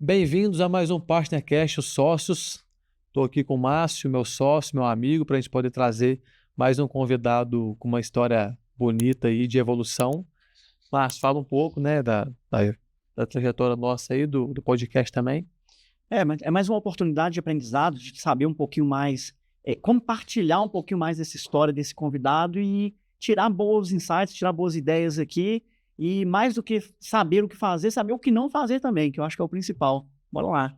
Bem-vindos a mais um PartnerCast, os sócios. Estou aqui com o Márcio, meu sócio, meu amigo, para a gente poder trazer mais um convidado com uma história bonita aí de evolução. Márcio, fala um pouco, né, da trajetória nossa aí, do podcast também. Mas é mais uma oportunidade de aprendizado, de saber um pouquinho mais, compartilhar um pouquinho mais dessa história desse convidado e tirar bons insights, tirar boas ideias aqui. E mais do que saber o que fazer, saber o que não fazer também, que eu acho que é o principal. Bora lá.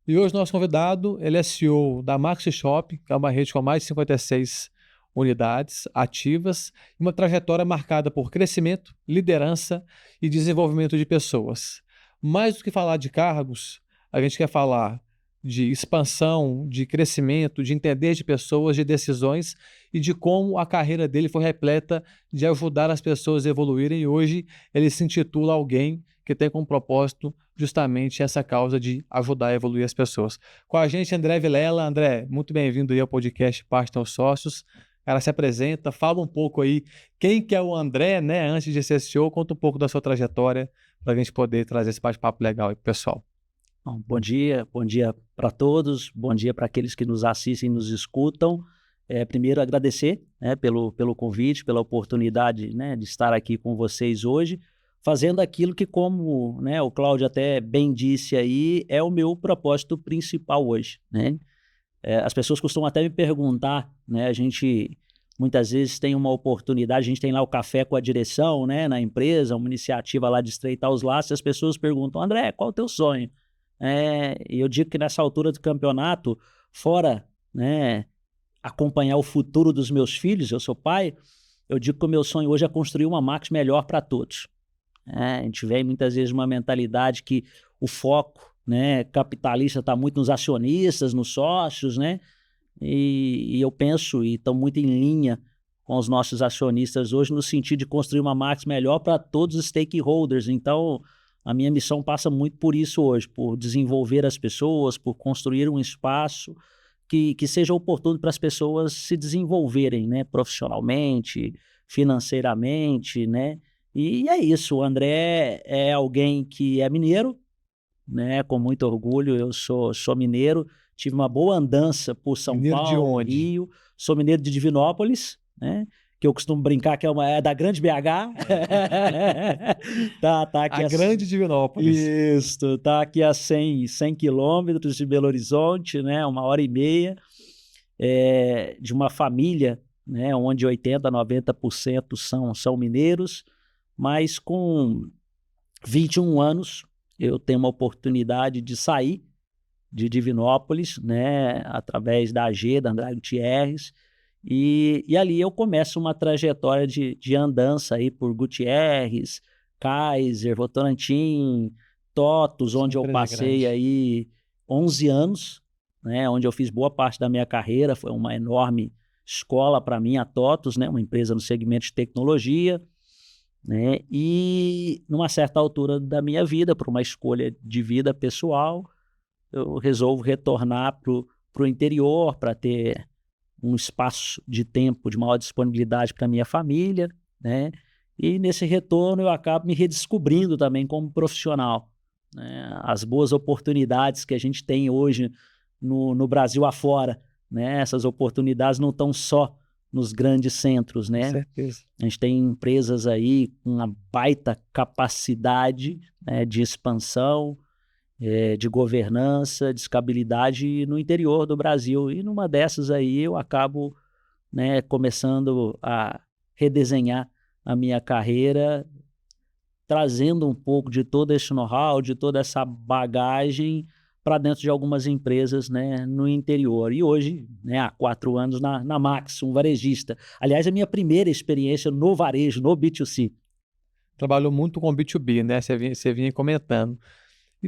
E hoje nosso convidado, ele é CEO da Maxi Shop, que é uma rede com mais de 56 unidades ativas, e uma trajetória marcada por crescimento, liderança e desenvolvimento de pessoas. Mais do que falar de cargos, a gente quer falar de expansão, de crescimento, de entender de pessoas, de decisões e de como a carreira dele foi repleta de ajudar as pessoas a evoluírem. E hoje ele se intitula alguém que tem como propósito justamente essa causa de ajudar a evoluir as pessoas. Com a gente, André Vilela. André, muito bem-vindo aí ao podcast Partner Sócios. Cara, se apresenta, fala um pouco aí quem que é o André, né, antes de ser CEO, conta um pouco da sua trajetória para a gente poder trazer esse bate-papo legal aí pro pessoal. Bom dia para todos, bom dia para aqueles que nos assistem e nos escutam. Primeiro, agradecer, né, pelo convite, pela oportunidade, né, de estar aqui com vocês hoje, fazendo aquilo que, como, né, o Cláudio até bem disse aí, é o meu propósito principal hoje, né? As pessoas costumam até me perguntar, né, a gente muitas vezes tem uma oportunidade, a gente tem lá o café com a direção, né, na empresa, uma iniciativa lá de estreitar os laços, e as pessoas perguntam: André, qual é o teu sonho? E eu digo que nessa altura do campeonato, fora, né, acompanhar o futuro dos meus filhos, eu sou pai, eu digo que o meu sonho hoje é construir uma Max melhor para todos. A gente vê muitas vezes uma mentalidade que o foco, né, capitalista está muito nos acionistas, nos sócios, né? E eu penso, e estou muito em linha com os nossos acionistas hoje, no sentido de construir uma Max melhor para todos os stakeholders. Então, a minha missão passa muito por isso hoje, por desenvolver as pessoas, por construir um espaço que seja oportuno para as pessoas se desenvolverem, né, profissionalmente, financeiramente, né? E é isso, o André é alguém que é mineiro, né, com muito orgulho, eu sou mineiro, tive uma boa andança por São Mineiro de Paulo, onde? Rio, sou mineiro de Divinópolis, né, que eu costumo brincar que é da grande BH. tá aqui A grande Divinópolis. Isso, tá aqui a 100 quilômetros de Belo Horizonte, né, 1h30, de uma família, né, onde 80, 90% são mineiros, mas com 21 anos eu tenho uma oportunidade de sair de Divinópolis, né, através da AG, da Andrade Gutierrez, e ali eu começo uma trajetória de andança aí por Gutierrez, Kaiser, Votorantim, TOTVS, onde eu passei aí 11 anos, né, onde eu fiz boa parte da minha carreira, foi uma enorme escola para mim, a TOTVS, né, uma empresa no segmento de tecnologia, né, e numa certa altura da minha vida, por uma escolha de vida pessoal, eu resolvo retornar para o interior para ter um espaço de tempo de maior disponibilidade para minha família, né? E nesse retorno eu acabo me redescobrindo também como profissional, né? As boas oportunidades que a gente tem hoje no Brasil afora, né? Essas oportunidades não estão só nos grandes centros, né? Com certeza. A gente tem empresas aí com uma baita capacidade, né, de expansão, de governança, de escalabilidade no interior do Brasil. E numa dessas aí eu acabo, né, começando a redesenhar a minha carreira, trazendo um pouco de todo esse know-how, de toda essa bagagem para dentro de algumas empresas, né, no interior. E hoje, né, há 4 anos na Max, um varejista. Aliás, a minha primeira experiência no varejo, no B2C. Trabalhou muito com B2B, né? Você vinha comentando.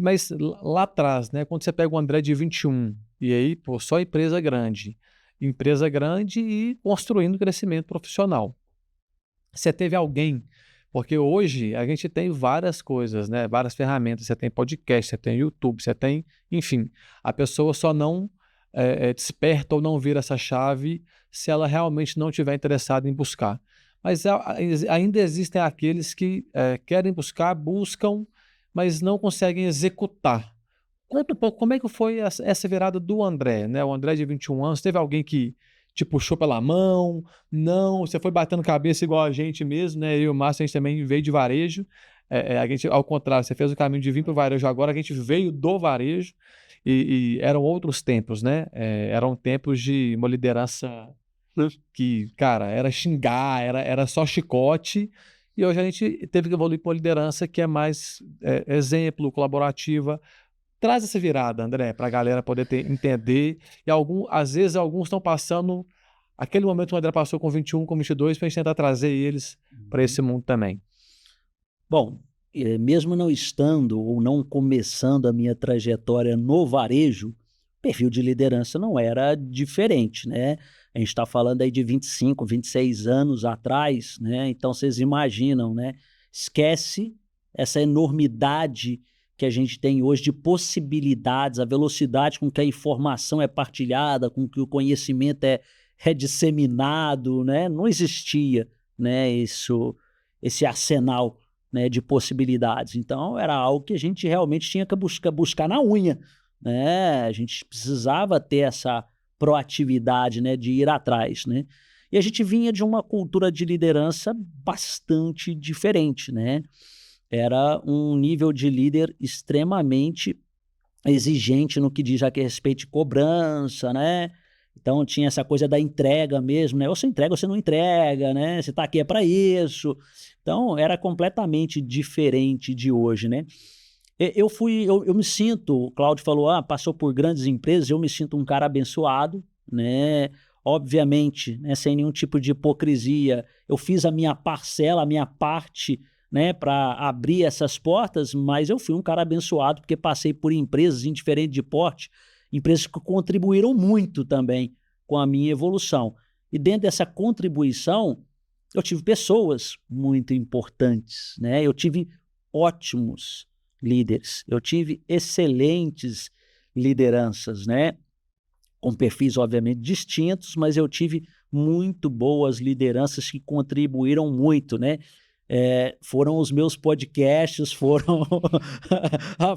Mas lá atrás, né, quando você pega o André de 21, e aí, pô, só empresa grande e construindo crescimento profissional. Você teve alguém, porque hoje a gente tem várias coisas, né, várias ferramentas, você tem podcast, você tem YouTube, você tem, enfim, a pessoa só não desperta ou não vira essa chave se ela realmente não estiver interessada em buscar. Mas ainda existem aqueles que querem buscar, buscam, mas não conseguem executar. Conta um pouco como é que foi essa virada do André, né? O André de 21 anos, teve alguém que te puxou pela mão? Não, você foi batendo cabeça igual a gente mesmo, né? Eu e o Márcio, a gente também veio de varejo. A gente, ao contrário, você fez o caminho de vir para o varejo agora, a gente veio do varejo e eram outros tempos, né? Eram tempos de uma liderança que, cara, era xingar, era só chicote. E hoje a gente teve que evoluir para uma liderança que é mais exemplo, colaborativa. Traz essa virada, André, para a galera poder entender. E às vezes alguns estão passando aquele momento que o André passou com 21, com 22, para a gente tentar trazer eles para esse mundo também. Bom, mesmo não estando ou não começando a minha trajetória no varejo, o perfil de liderança não era diferente, né? A gente está falando aí de 25, 26 anos atrás, né? Então vocês imaginam, né? Esquece essa enormidade que a gente tem hoje de possibilidades, a velocidade com que a informação é partilhada, com que o conhecimento é disseminado, né? Não existia, né, esse arsenal, né, de possibilidades. Então, era algo que a gente realmente tinha que buscar na unha, né? A gente precisava ter essa proatividade, né, de ir atrás, né? E a gente vinha de uma cultura de liderança bastante diferente, né? Era um nível de líder extremamente exigente no que diz a respeito de cobrança, né? Então tinha essa coisa da entrega mesmo, né? Ou você entrega ou você não entrega, né? Você está aqui é para isso. Então era completamente diferente de hoje, né? Eu me sinto, o Cláudio falou, passou por grandes empresas, eu me sinto um cara abençoado, né? Obviamente, né, sem nenhum tipo de hipocrisia, eu fiz a minha parcela, a minha parte, né, para abrir essas portas, mas eu fui um cara abençoado porque passei por empresas em diferente de porte, empresas que contribuíram muito também com a minha evolução. E dentro dessa contribuição, eu tive pessoas muito importantes, né? Eu tive ótimos líderes, eu tive excelentes lideranças, né? Com perfis obviamente distintos, mas eu tive muito boas lideranças que contribuíram muito, né? Foram os meus podcasts, foram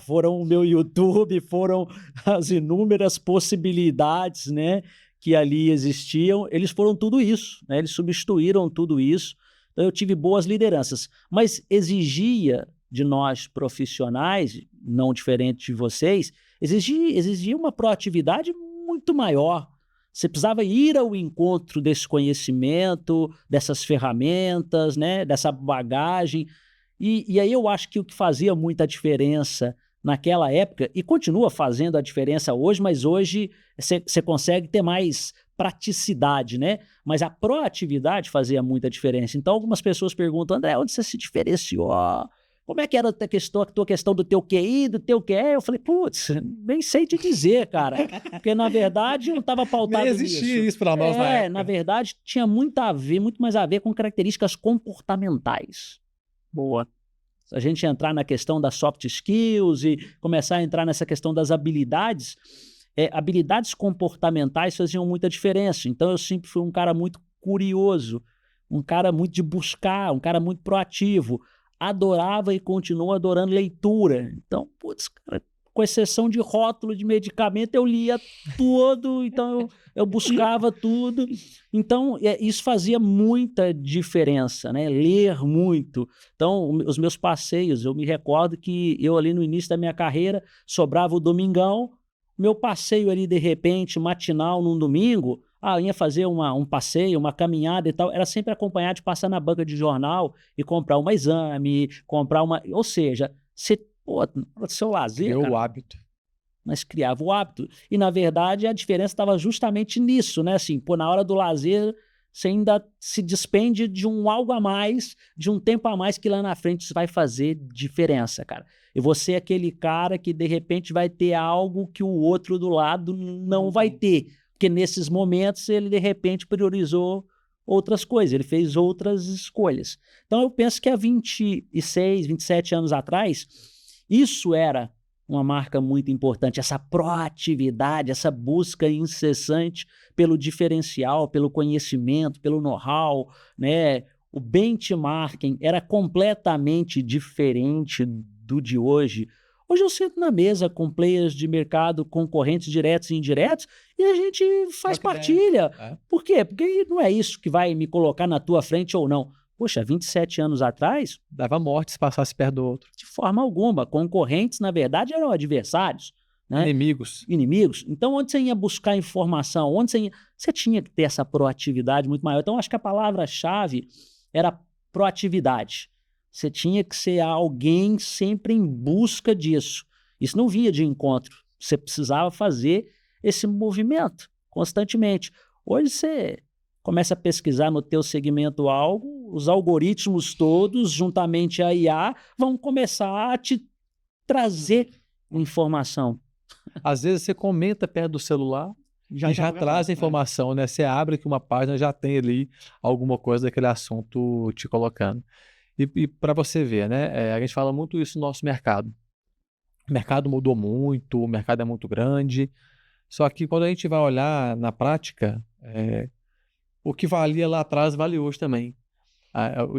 foram o meu YouTube, foram as inúmeras possibilidades, né, que ali existiam. Eles foram tudo isso, né? Eles substituíram tudo isso. Então eu tive boas lideranças, mas exigia de nós profissionais, não diferente de vocês, exigia uma proatividade muito maior. Você precisava ir ao encontro desse conhecimento, dessas ferramentas, né, dessa bagagem. E aí eu acho que o que fazia muita diferença naquela época, e continua fazendo a diferença hoje, mas hoje você consegue ter mais praticidade, né? Mas a proatividade fazia muita diferença. Então algumas pessoas perguntam, André, onde você se diferenciou? Como é que era a tua questão do teu QI, do teu QE? Eu falei, putz, nem sei te dizer, cara. Porque, na verdade, eu não estava pautado nisso. Nem existia isso para nós na época. Na verdade, tinha muito mais a ver com características comportamentais. Boa. Se a gente entrar na questão das soft skills e começar a entrar nessa questão das habilidades, habilidades comportamentais faziam muita diferença. Então, eu sempre fui um cara muito curioso, um cara muito de buscar, um cara muito proativo. Adorava e continuo adorando leitura. Então, putz, cara, com exceção de rótulo de medicamento, eu lia tudo, então eu buscava tudo. Então, isso fazia muita diferença, né? Ler muito. Então, os meus passeios, eu me recordo que eu ali no início da minha carreira, sobrava o domingão, meu passeio ali, de repente, matinal num domingo, eu ia fazer um passeio, uma caminhada e tal, era sempre acompanhado de passar na banca de jornal e comprar um exame, comprar uma... Ou seja, você, seu lazer, Criou cara, o hábito. mas criava o hábito. E, na verdade, a diferença estava justamente nisso, né? Assim, na hora do lazer, você ainda se despende de um algo a mais, de um tempo a mais que lá na frente isso vai fazer diferença, cara. E você é aquele cara que, de repente, vai ter algo que o outro do lado não vai ter. Porque nesses momentos ele, de repente, priorizou outras coisas, ele fez outras escolhas. Então eu penso que há 26, 27 anos atrás, isso era uma marca muito importante, essa proatividade, essa busca incessante pelo diferencial, pelo conhecimento, pelo know-how, né? O benchmarking era completamente diferente do de hoje. Hoje eu sento na mesa com players de mercado, concorrentes diretos e indiretos, e a gente faz partilha. Por quê? Porque não é isso que vai me colocar na tua frente ou não. Poxa, 27 anos atrás... Dava morte se passasse perto do outro. De forma alguma. Concorrentes, na verdade, eram adversários. Né? Inimigos. Então, onde você ia buscar informação? Você tinha que ter essa proatividade muito maior. Então, acho que a palavra-chave era proatividade. Você tinha que ser alguém sempre em busca disso. Isso não vinha de encontro. Você precisava fazer esse movimento constantemente. Hoje você começa a pesquisar no teu segmento algo, os algoritmos todos, juntamente à IA, vão começar a te trazer informação. Às vezes você comenta perto do celular e já traz a informação, né? Você abre aqui uma página, já tem ali alguma coisa daquele assunto te colocando. E para você ver, né? A gente fala muito isso no nosso mercado. O mercado mudou muito, o mercado é muito grande. Só que quando a gente vai olhar na prática, o que valia lá atrás vale hoje também.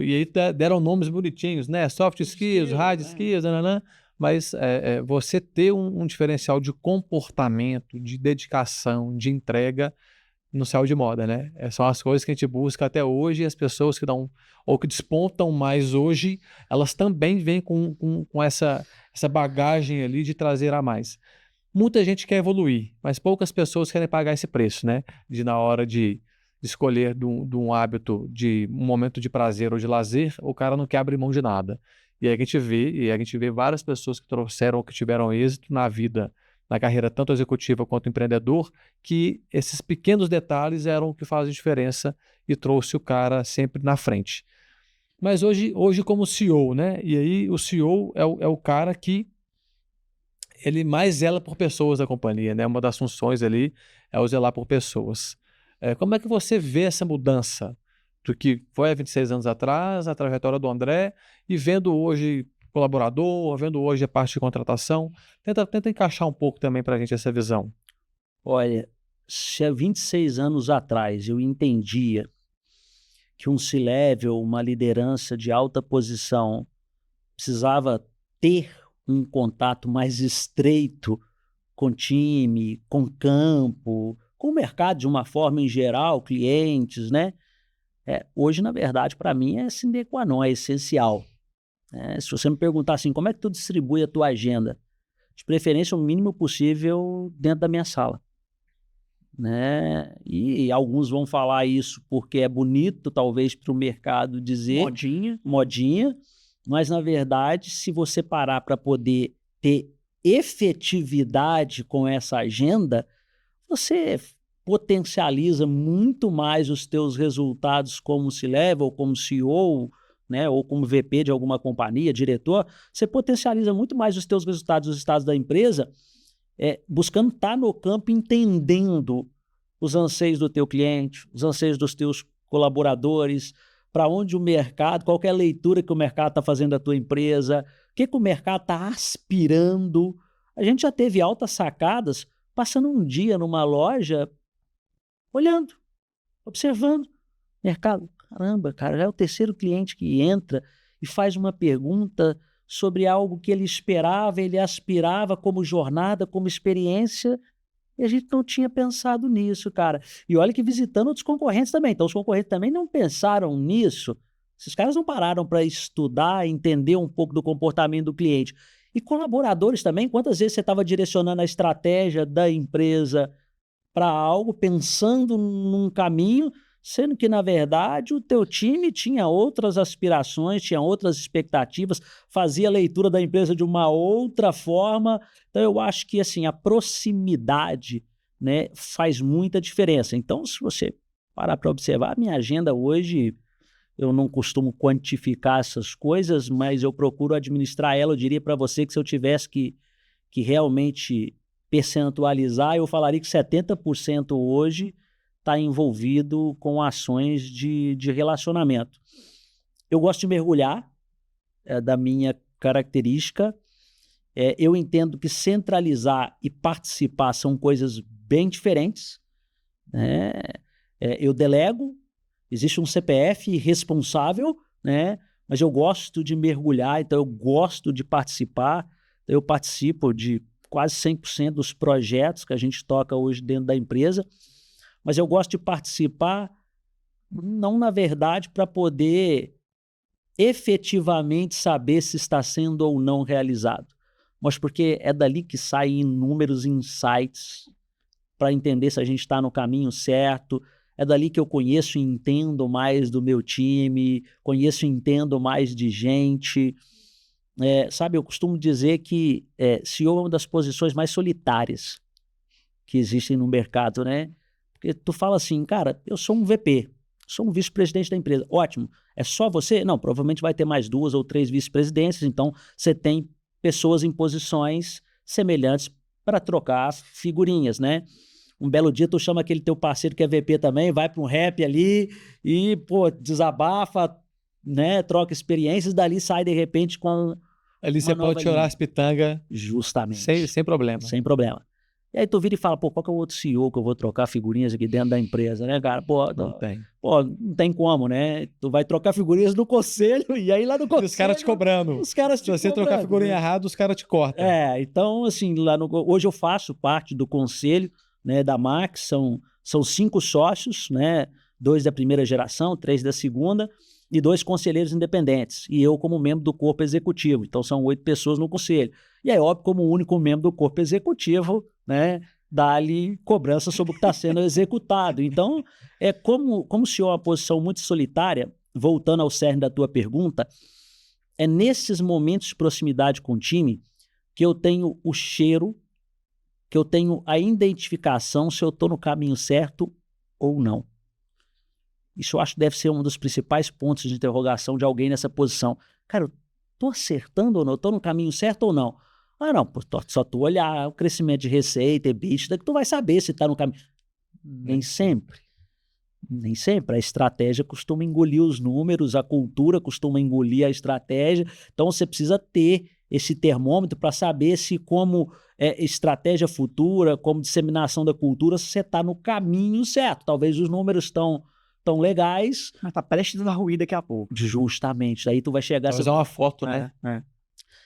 E aí deram nomes bonitinhos, né? Soft skills, hard skills, mas você ter um diferencial de comportamento, de dedicação, de entrega, não saiu de moda, né? São as coisas que a gente busca até hoje, e as pessoas que dão, ou que despontam mais hoje, elas também vêm com essa bagagem ali de trazer a mais. Muita gente quer evoluir, mas poucas pessoas querem pagar esse preço, né? De na hora de escolher de um hábito, de um momento de prazer ou de lazer, o cara não quer abrir mão de nada. E aí a gente vê várias pessoas que trouxeram ou que tiveram êxito na vida, na carreira tanto executiva quanto empreendedor, que esses pequenos detalhes eram o que fazem diferença e trouxe o cara sempre na frente. Mas hoje como CEO, né? E aí o CEO é o cara que ele mais zela por pessoas da companhia, né? Uma das funções ali é o zelar por pessoas. Como é que você vê essa mudança do que foi há 26 anos atrás, a trajetória do André, e vendo hoje colaborador, vendo hoje a parte de contratação? Tenta encaixar um pouco também para a gente essa visão. Olha, se há 26 anos atrás eu entendia que um C-level, uma liderança de alta posição, precisava ter um contato mais estreito com o time, com o campo, com o mercado de uma forma em geral, clientes, né? Hoje, na verdade, para mim é sine qua non, é essencial. Se você me perguntar assim, como é que tu distribui a tua agenda? De preferência, o mínimo possível dentro da minha sala. Né? E alguns vão falar isso porque é bonito, talvez, para o mercado dizer. Modinha. Mas, na verdade, se você parar para poder ter efetividade com essa agenda, você potencializa muito mais os teus resultados como C-level, como CEO, né, ou como VP de alguma companhia, diretor. Você potencializa muito mais os teus resultados, os resultados da empresa, buscando estar no campo, entendendo os anseios do teu cliente, os anseios dos teus colaboradores, para onde o mercado, qual é a leitura que o mercado está fazendo da tua empresa, o que o mercado está aspirando. A gente já teve altas sacadas passando um dia numa loja, olhando, observando. Mercado, caramba, cara, já é o terceiro cliente que entra e faz uma pergunta sobre algo que ele esperava, ele aspirava como jornada, como experiência, e a gente não tinha pensado nisso, cara. E olha que visitando outros concorrentes também. Então, os concorrentes também não pensaram nisso. Esses caras não pararam para estudar, entender um pouco do comportamento do cliente. E colaboradores também, quantas vezes você estava direcionando a estratégia da empresa para algo, pensando num caminho, sendo que, na verdade, o teu time tinha outras aspirações, tinha outras expectativas, fazia a leitura da empresa de uma outra forma. Então, eu acho que assim, a proximidade, né, faz muita diferença. Então, se você parar para observar, a minha agenda hoje, eu não costumo quantificar essas coisas, mas eu procuro administrar ela. Eu diria para você que se eu tivesse que realmente percentualizar, eu falaria que 70% hoje está envolvido com ações de relacionamento. Eu gosto de mergulhar, da minha característica. Eu entendo que centralizar e participar são coisas bem diferentes. Né? Eu delego, existe um CPF responsável, né? Mas eu gosto de mergulhar, então eu gosto de participar. Eu participo de quase 100% dos projetos que a gente toca hoje dentro da empresa, mas eu gosto de participar não, na verdade, para poder efetivamente saber se está sendo ou não realizado, mas porque é dali que saem inúmeros insights para entender se a gente está no caminho certo. É dali que eu conheço e entendo mais do meu time, conheço e entendo mais de gente. Sabe, eu costumo dizer que CEO é uma das posições mais solitárias que existem no mercado, né? Porque tu fala assim, cara, eu sou um VP, sou um vice-presidente da empresa. Ótimo. É só você? Não, provavelmente vai ter mais 2 ou 3 vice-presidências, então você tem pessoas em posições semelhantes para trocar figurinhas, né? Um belo dia tu chama aquele teu parceiro que é VP também, vai para um rap ali e, pô, desabafa, né? Troca experiências, dali sai de repente com Ali uma você nova pode chorar linha. as pitangas Justamente. sem problema. Sem problema. E aí tu vira e fala, pô, qual que é o outro CEO que eu vou trocar figurinhas aqui dentro da empresa, né, cara? Pô, não tem como, né? Tu vai trocar figurinhas no conselho e aí lá no conselho... E os caras te cobrando. Os caras te Se você cobrando, trocar figurinha né? errada, os caras te cortam. Então, assim, hoje eu faço parte do conselho, né, da Max, são 5 sócios, né? 2 da primeira geração, 3 da segunda, e 2 conselheiros independentes, e eu como membro do corpo executivo. Então são 8 pessoas no conselho. E aí, óbvio, como único membro do corpo executivo, né, dá-lhe cobrança sobre o que está sendo executado. Então, como se é uma posição muito solitária, voltando ao cerne da tua pergunta, é nesses momentos de proximidade com o time que eu tenho o cheiro, que eu tenho a identificação se eu estou no caminho certo ou não. Isso eu acho que deve ser um dos principais pontos de interrogação de alguém nessa posição. Cara, eu estou acertando ou não? Estou no caminho certo ou não? Ah, não, pô, só tu olhar o crescimento de receita, EBITDA, que tu vai saber se está no caminho. Nem sempre. Nem sempre. A estratégia costuma engolir os números, a cultura costuma engolir a estratégia. Então você precisa ter esse termômetro para saber se, como estratégia futura, como disseminação da cultura, se você está no caminho certo. Talvez os números estão tão legais. Mas tá prestes a ruir daqui a pouco. Justamente. Daí tu vai chegar... Vai usar uma foto, né?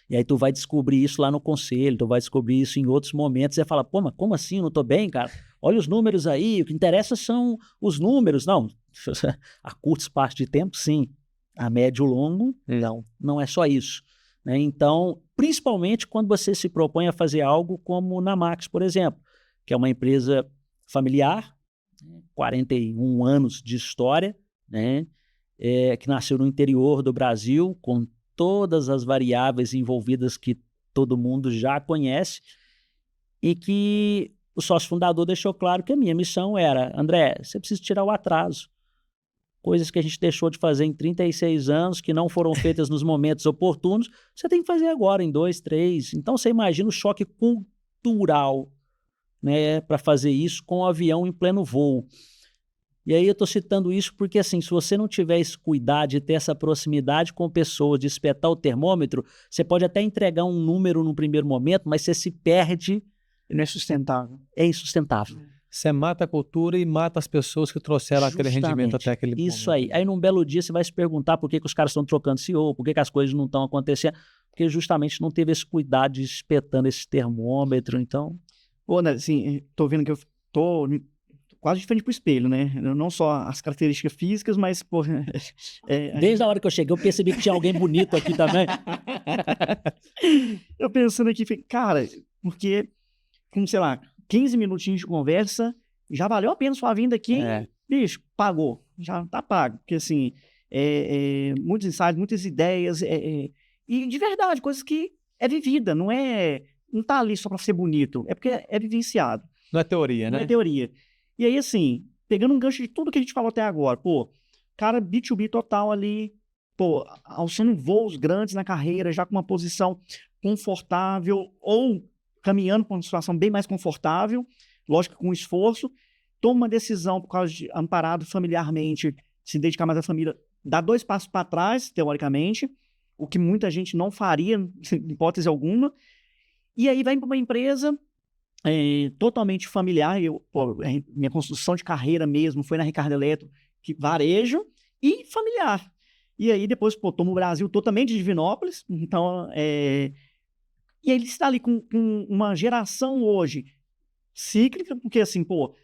E aí tu vai descobrir isso lá no conselho, tu vai descobrir isso em outros momentos. Você fala, pô, mas como assim? Eu não tô bem, cara? Olha os números aí, o que interessa são os números. Não, a curto espaço de tempo, sim. A médio e longo, não é só isso. Né? Então, principalmente quando você se propõe a fazer algo como na Max, por exemplo, que é uma empresa familiar, 41 anos de história, né? Que nasceu no interior do Brasil, com todas as variáveis envolvidas que todo mundo já conhece, e que o sócio fundador deixou claro que a minha missão era, André, você precisa tirar o atraso. Coisas que a gente deixou de fazer em 36 anos, que não foram feitas nos momentos oportunos, você tem que fazer agora, em 2, 3. Então você imagina o choque cultural, né, para fazer isso com o avião em pleno voo. E aí eu estou citando isso porque, assim, se você não tiver esse cuidado de ter essa proximidade com pessoas, de espetar o termômetro, você pode até entregar um número no primeiro momento, mas você se perde. Não é sustentável. É insustentável. Você mata a cultura e mata as pessoas que trouxeram aquele rendimento até aquele momento. Isso aí. Aí num belo dia você vai se perguntar por que os caras estão trocando CEO, por que as coisas não estão acontecendo, porque justamente não teve esse cuidado de espetando esse termômetro, então... Pô, né, assim, tô vendo que eu tô quase de frente pro espelho, né? Não só as características físicas, mas, pô... Desde a hora que eu cheguei, eu percebi que tinha alguém bonito aqui também. Eu pensando aqui, cara, porque, com, sei lá, 15 minutinhos de conversa, já valeu a pena sua vinda aqui, bicho, pagou, já tá pago. Porque, assim, muitos insights, muitas ideias, e de verdade, coisas que é vivida, não tá ali só pra ser bonito, é porque é vivenciado. Não é teoria, né? Não é teoria. E aí, assim, pegando um gancho de tudo que a gente falou até agora, pô, cara B2B total ali, pô, alçando voos grandes na carreira, já com uma posição confortável ou caminhando para uma situação bem mais confortável, lógico que com esforço, toma uma decisão por causa de amparado familiarmente, se dedicar mais à família, dá 2 passos para trás, teoricamente, o que muita gente não faria, em hipótese alguma, e aí vai para uma empresa totalmente familiar. Minha construção de carreira mesmo foi na Ricardo Eletro, que varejo e familiar. E aí depois, pô, tô no Brasil totalmente de Divinópolis, então E ele está ali com uma geração hoje cíclica, porque assim, pô,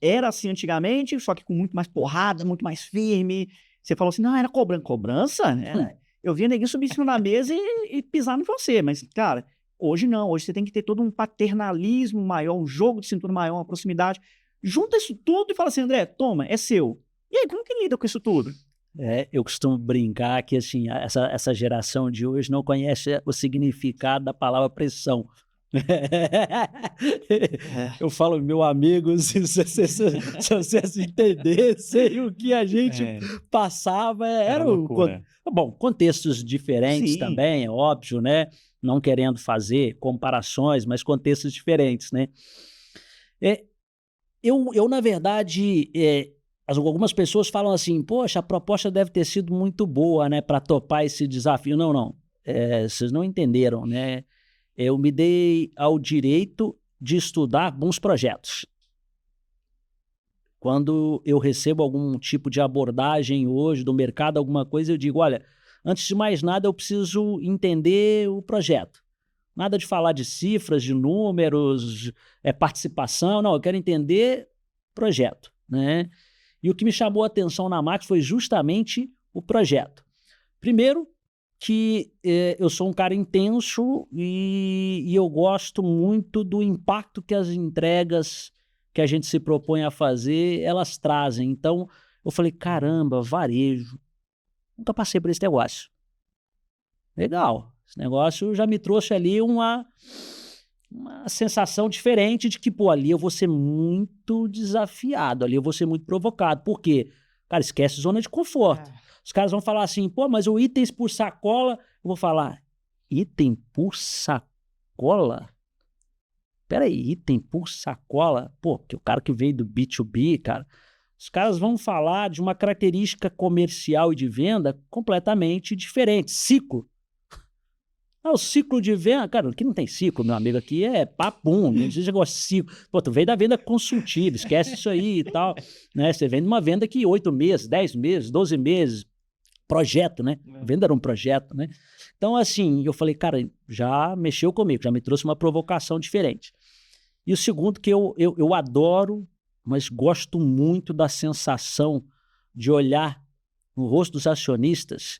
era assim antigamente, só que com muito mais porrada, muito mais firme. Você falou assim, não, era cobrança, né? Eu via ninguém subir em cima da mesa e pisar em você, mas, cara, hoje não, hoje você tem que ter todo um paternalismo maior, um jogo de cintura maior, uma proximidade. Junta isso tudo e fala assim, André, toma, é seu. E aí, como que lida com isso tudo? Eu costumo brincar que assim, essa geração de hoje não conhece o significado da palavra pressão. Eu falo, meu amigo, se vocês entendessem o que a gente passava, era bom, contextos diferentes também, é óbvio, né? Não querendo fazer comparações, mas contextos diferentes, né? Eu na verdade, algumas pessoas falam assim, poxa, a proposta deve ter sido muito boa, né, para topar esse desafio. Não, vocês não entenderam, né? Eu me dei ao direito de estudar bons projetos. Quando eu recebo algum tipo de abordagem hoje do mercado, alguma coisa, eu digo, olha, antes de mais nada eu preciso entender o projeto. Nada de falar de cifras, de números, participação, não, eu quero entender projeto, né? E o que me chamou a atenção na Max foi justamente o projeto. Primeiro, que eu sou um cara intenso e eu gosto muito do impacto que as entregas que a gente se propõe a fazer, elas trazem. Então, eu falei, caramba, varejo. Nunca passei por esse negócio. Legal. Esse negócio já me trouxe ali uma sensação diferente de que, pô, ali eu vou ser muito desafiado, ali eu vou ser muito provocado. Por quê? Cara, esquece zona de conforto. Os caras vão falar assim, pô, mas o itens por sacola... Eu vou falar, item por sacola? Peraí, item por sacola? Pô, porque o cara que veio do B2B, cara, os caras vão falar de uma característica comercial e de venda completamente diferente. Ciclo. O ciclo de venda, cara, aqui não tem ciclo, meu amigo, aqui é papum, não existe negócio de ciclo. Pô, tu veio da venda consultiva, esquece isso aí e tal, né? Você vende uma venda que 8 meses, 10 meses, 12 meses, projeto, né? A venda era um projeto, né? Então, assim, eu falei, cara, já mexeu comigo, já me trouxe uma provocação diferente. E o segundo que eu adoro, mas gosto muito da sensação de olhar no rosto dos acionistas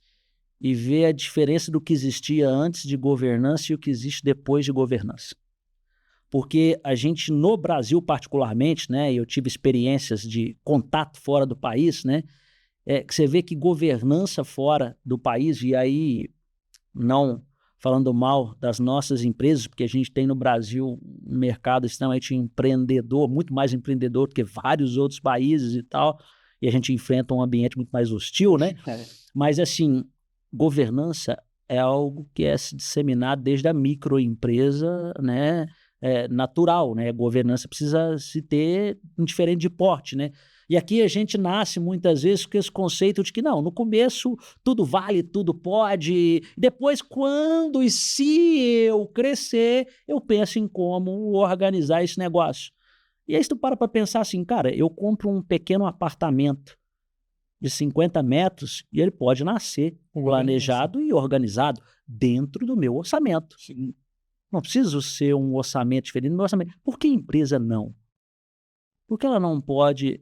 e ver a diferença do que existia antes de governança e o que existe depois de governança. Porque a gente, no Brasil particularmente, né, eu tive experiências de contato fora do país, né, que você vê que governança fora do país, e aí não falando mal das nossas empresas, porque a gente tem no Brasil um mercado extremamente empreendedor, muito mais empreendedor do que vários outros países e tal, e a gente enfrenta um ambiente muito mais hostil, né? Mas assim, governança é algo que é se disseminado desde a microempresa, né? Natural, né? Governança precisa se ter indiferente de porte, né? E aqui a gente nasce muitas vezes com esse conceito de que não, no começo tudo vale, tudo pode, depois quando e se eu crescer, eu penso em como organizar esse negócio. E aí se tu para pensar assim, cara, eu compro um pequeno apartamento de 50 metros e ele pode nascer planejado e organizado dentro do meu orçamento. Sim. Não preciso ser um orçamento diferente do meu orçamento. Por que empresa não? Por que ela não pode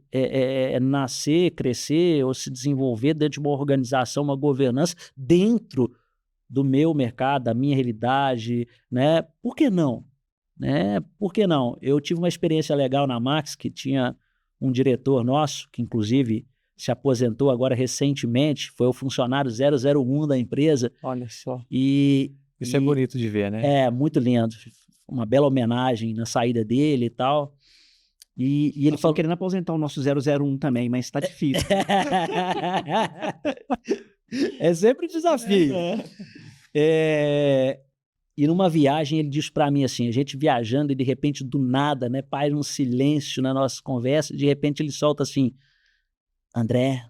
nascer, crescer ou se desenvolver dentro de uma organização, uma governança dentro do meu mercado, da minha realidade, né? Por que não? Né? Por que não? Eu tive uma experiência legal na Max, que tinha um diretor nosso, que inclusive se aposentou agora recentemente, foi o funcionário 001 da empresa. Olha só. Isso é bonito de ver, né? Muito lindo. Uma bela homenagem na saída dele e tal. E ele falou querendo aposentar o nosso 001 também, mas está difícil. É sempre um desafio. E numa viagem ele disse para mim assim, a gente viajando e de repente do nada, né, paira um silêncio na nossa conversa, de repente ele solta assim, André,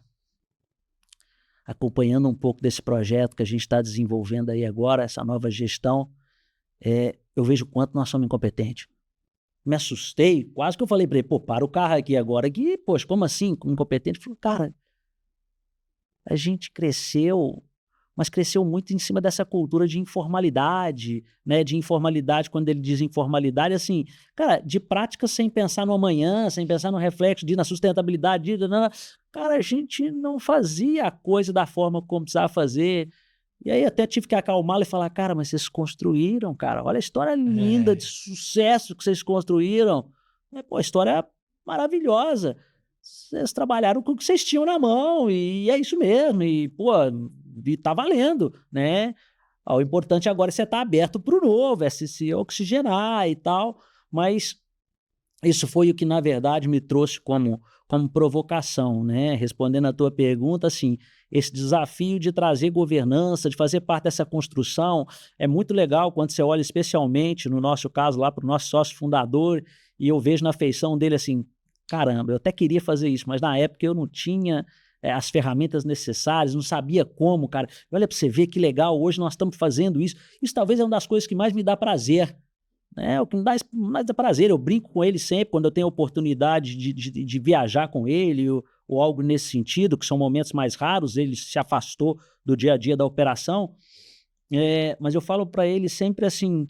acompanhando um pouco desse projeto que a gente está desenvolvendo aí agora, essa nova gestão, eu vejo o quanto nós somos incompetentes. Me assustei, quase que eu falei para ele, pô, para o carro aqui agora, que, poxa, como assim, incompetente? Ele falou, cara, a gente cresceu, mas cresceu muito em cima dessa cultura de informalidade, né? De informalidade, quando ele diz informalidade, assim, cara, de prática sem pensar no amanhã, sem pensar no reflexo, na sustentabilidade, cara, a gente não fazia a coisa da forma como precisava fazer. E aí até tive que acalmá-lo e falar, cara, mas vocês construíram, cara, olha a história linda de sucesso que vocês construíram. Pô, a história é maravilhosa. Vocês trabalharam com o que vocês tinham na mão, e é isso mesmo, e, pô, e tá valendo, né? O importante agora é você estar aberto para o novo, é se oxigenar e tal, mas isso foi o que, na verdade, me trouxe como provocação, né? Respondendo a tua pergunta, assim, esse desafio de trazer governança, de fazer parte dessa construção, é muito legal quando você olha especialmente, no nosso caso, lá para o nosso sócio fundador, e eu vejo na feição dele assim, caramba, eu até queria fazer isso, mas na época eu não tinha as ferramentas necessárias, não sabia como, cara. Olha para você ver que legal, hoje nós estamos fazendo isso. Isso talvez é uma das coisas que mais me dá prazer, né? O que me mais dá prazer, eu brinco com ele sempre, quando eu tenho a oportunidade de viajar com ele, ou algo nesse sentido, que são momentos mais raros, ele se afastou do dia a dia da operação, mas eu falo para ele sempre assim,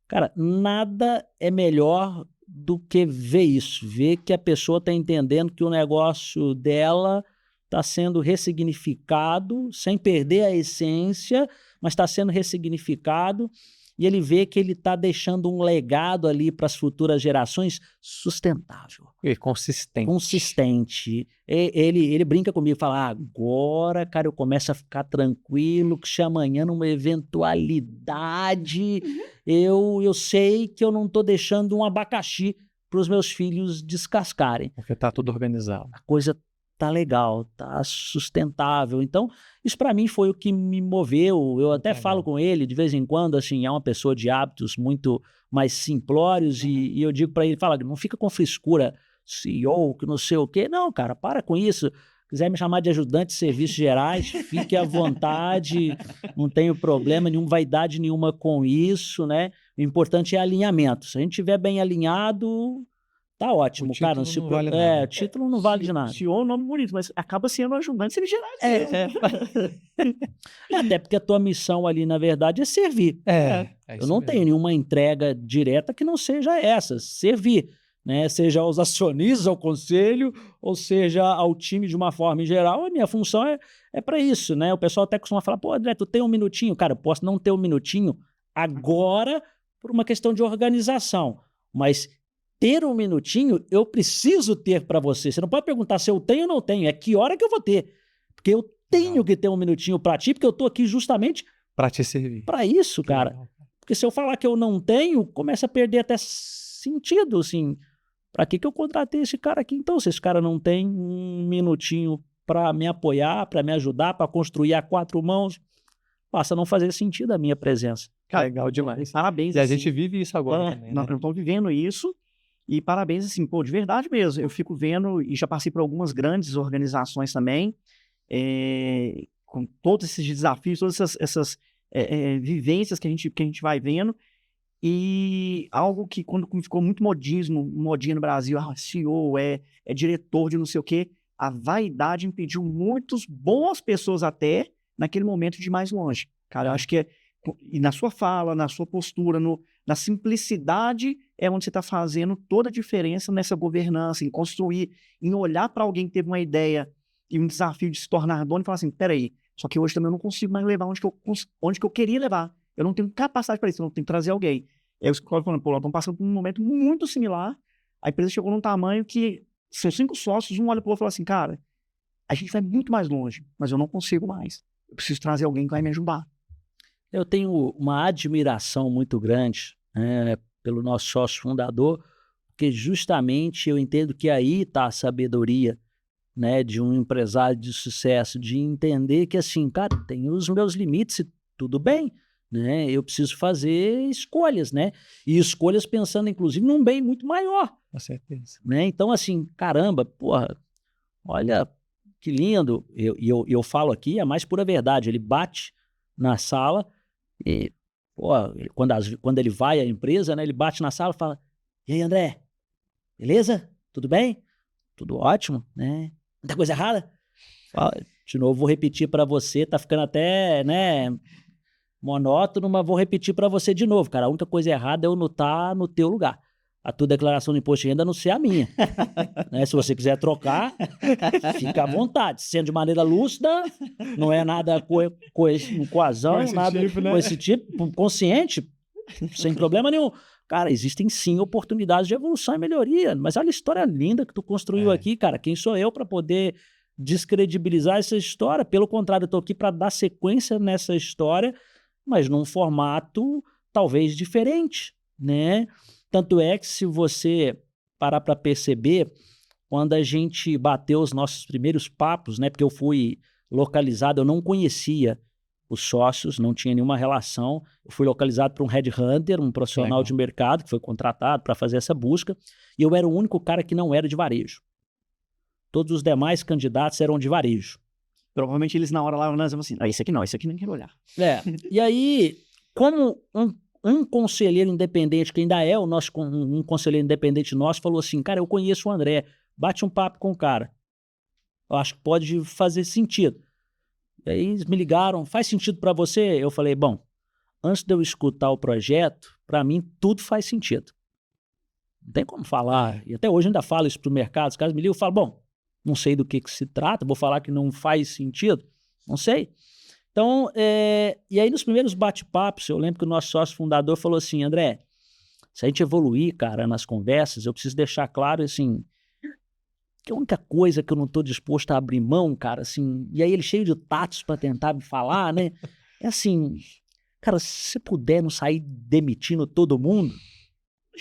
cara, nada é melhor do que ver isso, ver que a pessoa está entendendo que o negócio dela está sendo ressignificado, sem perder a essência, mas está sendo ressignificado, e ele vê que ele está deixando um legado ali para as futuras gerações sustentável. E consistente. Consistente. Ele brinca comigo e fala, agora, cara, eu começo a ficar tranquilo, que se amanhã numa eventualidade, eu sei que eu não estou deixando um abacaxi para os meus filhos descascarem. Porque está tudo organizado. A coisa tá legal, tá sustentável. Então, isso para mim foi o que me moveu. Eu até falo com ele de vez em quando, assim, é uma pessoa de hábitos muito mais simplórios, e eu digo para ele, fala, não fica com frescura, CEO, que não sei o quê. Não, cara, para com isso. Quiser me chamar de ajudante de serviços gerais, fique à vontade, não tenho problema nenhum, vaidade nenhuma com isso, né? O importante é alinhamento. Se a gente estiver bem alinhado, tá ótimo, cara. Não vale nada. O título não vale de nada. CEO é um nome bonito, mas acaba sendo ajudante de serviços gerais. Até porque a tua missão ali, na verdade, é servir. Eu não tenho nenhuma entrega direta que não seja essa, servir, né? Seja aos acionistas, ao conselho, ou seja ao time de uma forma em geral, a minha função é para isso, né? O pessoal até costuma falar, pô, André, tu tem um minutinho? Cara, eu posso não ter um minutinho agora por uma questão de organização, mas ter um minutinho eu preciso ter para você. Você não pode perguntar se eu tenho ou não tenho, é que hora que eu vou ter, porque eu tenho que ter um minutinho para ti, porque eu tô aqui justamente para te servir. Para isso, cara. Legal. Porque se eu falar que eu não tenho, começa a perder até sentido, assim. Para que eu contratei esse cara aqui? Então, se esse cara não tem um minutinho para me apoiar, para me ajudar, para construir a quatro mãos, passa a não fazer sentido a minha presença. Cara, legal demais. Parabéns. E a gente vive isso agora também, né? Nós estamos vivendo isso, e parabéns, assim, pô, de verdade mesmo. Eu fico vendo, e já passei por algumas grandes organizações também, com todos esses desafios, todas essas vivências que a gente vai vendo. E algo que, quando ficou muito modinha no Brasil, CEO, é diretor de não sei o quê, a vaidade impediu muitas boas pessoas até, naquele momento, de ir mais longe. Cara, eu acho que e na sua fala, na sua postura, na simplicidade, é onde você está fazendo toda a diferença nessa governança, em construir, em olhar para alguém que teve uma ideia e um desafio de se tornar dono e falar assim, peraí, só que hoje também eu não consigo mais levar onde que eu queria levar. Eu não tenho capacidade para isso, eu não tenho que trazer alguém. Aí os caras falando, pô, nós estamos passando por um momento muito similar. A empresa chegou num tamanho que seus 5 sócios, um olha pro outro e fala assim, cara, a gente vai muito mais longe, mas eu não consigo mais. Eu preciso trazer alguém que vai me ajudar. Eu tenho uma admiração muito grande, né, pelo nosso sócio fundador, porque justamente eu entendo que aí está a sabedoria, né, de um empresário de sucesso, de entender que assim, cara, tem os meus limites e tudo bem, né? Eu preciso fazer escolhas, né? E escolhas pensando, inclusive, num bem muito maior. Com certeza. Né? Então, assim, caramba, porra, olha que lindo. Eu falo aqui a mais pura verdade. Ele bate na sala e, porra, quando ele vai à empresa, né? Ele bate na sala e fala, e aí, André? Beleza? Tudo bem? Tudo ótimo, né? Não tem coisa errada? De novo, vou repetir para você, tá ficando até, né, monótono, mas vou repetir para você de novo, cara. A única coisa errada é eu não estar no teu lugar. A tua declaração de imposto de renda não ser a minha. Né? Se você quiser trocar, fica à vontade. Sendo de maneira lúcida, não é nada coesão, nada tipo, né? com esse tipo, consciente, sem problema nenhum. Cara, existem sim oportunidades de evolução e melhoria, mas olha a história linda que tu construiu aqui, cara. Quem sou eu para poder descredibilizar essa história? Pelo contrário, eu tô aqui para dar sequência nessa história, mas num formato talvez diferente, né? Tanto é que se você parar para perceber, quando a gente bateu os nossos primeiros papos, né? Porque eu fui localizado, eu não conhecia os sócios, não tinha nenhuma relação. Eu fui localizado por um headhunter, um profissional Legal. de mercado que foi contratado para fazer essa busca, e eu era o único cara que não era de varejo. Todos os demais candidatos eram de varejo. Provavelmente eles na hora lá, nós vamos assim, esse aqui não quero olhar. E aí, como um conselheiro independente, que ainda é um conselheiro independente nosso, falou assim, cara, eu conheço o André, bate um papo com o cara. Eu acho que pode fazer sentido. E aí eles me ligaram, faz sentido para você? Eu falei, bom, antes de eu escutar o projeto, para mim tudo faz sentido. Não tem como falar, e até hoje eu ainda falo isso pro mercado, os caras me ligam e falam, bom, não sei do que se trata, vou falar que não faz sentido, não sei. Então, e aí nos primeiros bate-papos, eu lembro que o nosso sócio fundador falou assim, André, se a gente evoluir, cara, nas conversas, eu preciso deixar claro, assim, que a única coisa que eu não estou disposto a abrir mão, cara, assim, e aí ele cheio de tatos para tentar me falar, né, é assim, cara, se você puder não sair demitindo todo mundo,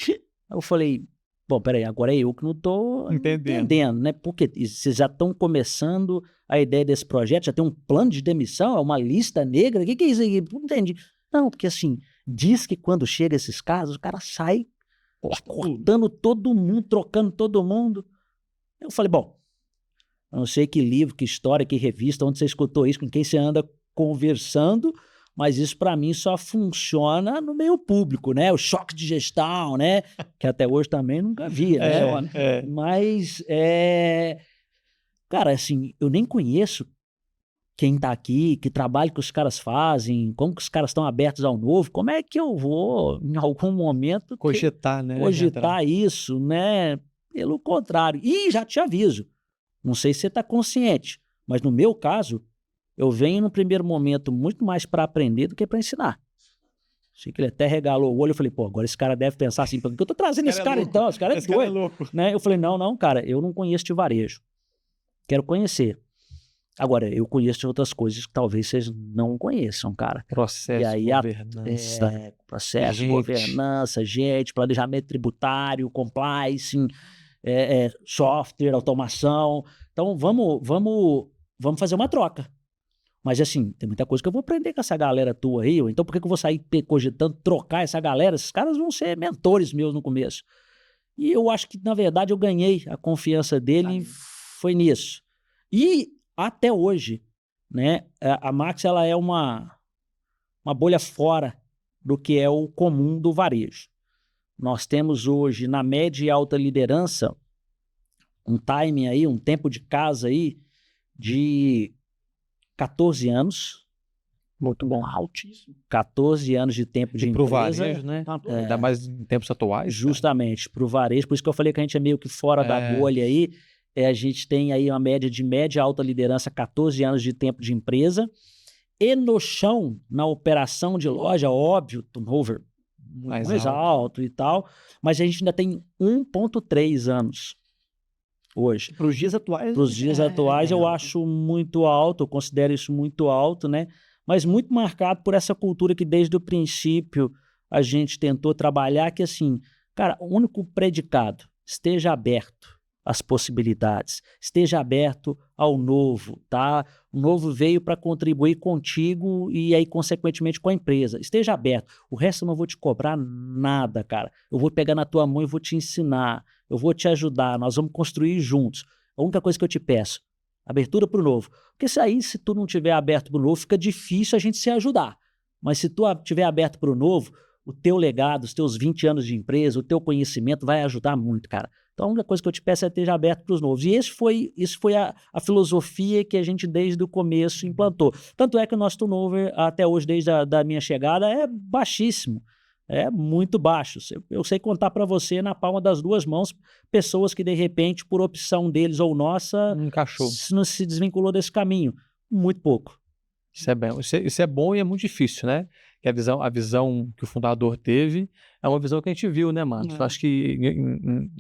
aí eu falei, bom, peraí, agora é eu que não estou entendendo, né, porque vocês já estão começando a ideia desse projeto, já tem um plano de demissão, é uma lista negra, o que é isso aí? Não entendi. Não, porque assim, diz que quando chega esses casos, o cara sai cortando todo mundo, trocando todo mundo. Eu falei, bom, eu não sei que livro, que história, que revista, onde você escutou isso, com quem você anda conversando, mas isso para mim só funciona no meio público, né? O choque de gestão, né? Que até hoje também nunca vi, né? Mas, cara, assim, eu nem conheço quem tá aqui, que trabalho que os caras fazem, como que os caras estão abertos ao novo, como é que eu vou, em algum momento, cogitar, né? cogitar isso, né? Pelo contrário. E já te aviso, não sei se você está consciente, mas no meu caso, eu venho no primeiro momento muito mais para aprender do que para ensinar. Achei que ele até regalou o olho, eu falei, pô, agora esse cara deve pensar assim, por que eu tô trazendo esse cara então? Esse cara é doido. Cara é louco. Né? Eu falei, não, cara, eu não conheço de varejo. Quero conhecer. Agora, eu conheço de outras coisas que talvez vocês não conheçam, cara. Processo, governança. Processo, governança, planejamento tributário, compliance, software, automação. Então, vamos fazer uma troca. Mas, assim, tem muita coisa que eu vou aprender com essa galera tua aí. Então, por que eu vou sair cogitando trocar essa galera? Esses caras vão ser mentores meus no começo. E eu acho que, na verdade, eu ganhei a confiança dele, foi nisso. E até hoje, né, a Max ela é uma bolha fora do que é o comum do varejo. Nós temos hoje, na média e alta liderança, um timing aí, um tempo de casa aí de 14 anos. Muito bom, altíssimo. 14 anos de tempo de pro empresa. Varejo, né? Ainda mais em tempos atuais. Justamente, para o varejo. Por isso que eu falei que a gente é meio que fora da bolha aí. A gente tem aí uma média de média alta liderança, 14 anos de tempo de empresa. E no chão, na operação de loja, óbvio, turnover mais alto e tal. Mas a gente ainda tem 1,3 anos hoje. Para os dias atuais? Para os dias atuais eu acho muito alto, eu considero isso muito alto, né? Mas muito marcado por essa cultura que desde o princípio a gente tentou trabalhar, que assim, cara, o único predicado, esteja aberto às possibilidades, esteja aberto ao novo, tá? O novo veio para contribuir contigo e aí, consequentemente, com a empresa. Esteja aberto. O resto eu não vou te cobrar nada, cara. Eu vou pegar na tua mão e vou te ensinar. Eu vou te ajudar. Nós vamos construir juntos. A única coisa que eu te peço, abertura para o novo. Porque se tu não tiver aberto para o novo, fica difícil a gente se ajudar. Mas se tu estiver aberto para o novo, o teu legado, os teus 20 anos de empresa, o teu conhecimento vai ajudar muito, cara. Então, a única coisa que eu te peço é esteja aberto para os novos. E isso foi a filosofia que a gente desde o começo implantou. Tanto é que o nosso turnover até hoje, desde da minha chegada, é baixíssimo. É muito baixo. Eu sei contar para você na palma das duas mãos pessoas que, de repente, por opção deles ou nossa, Encaixou. não se desvinculou desse caminho. Muito pouco. Isso é bom e é muito difícil, né? Que a visão que o fundador teve é uma visão que a gente viu, né, Marcos? Eu acho que,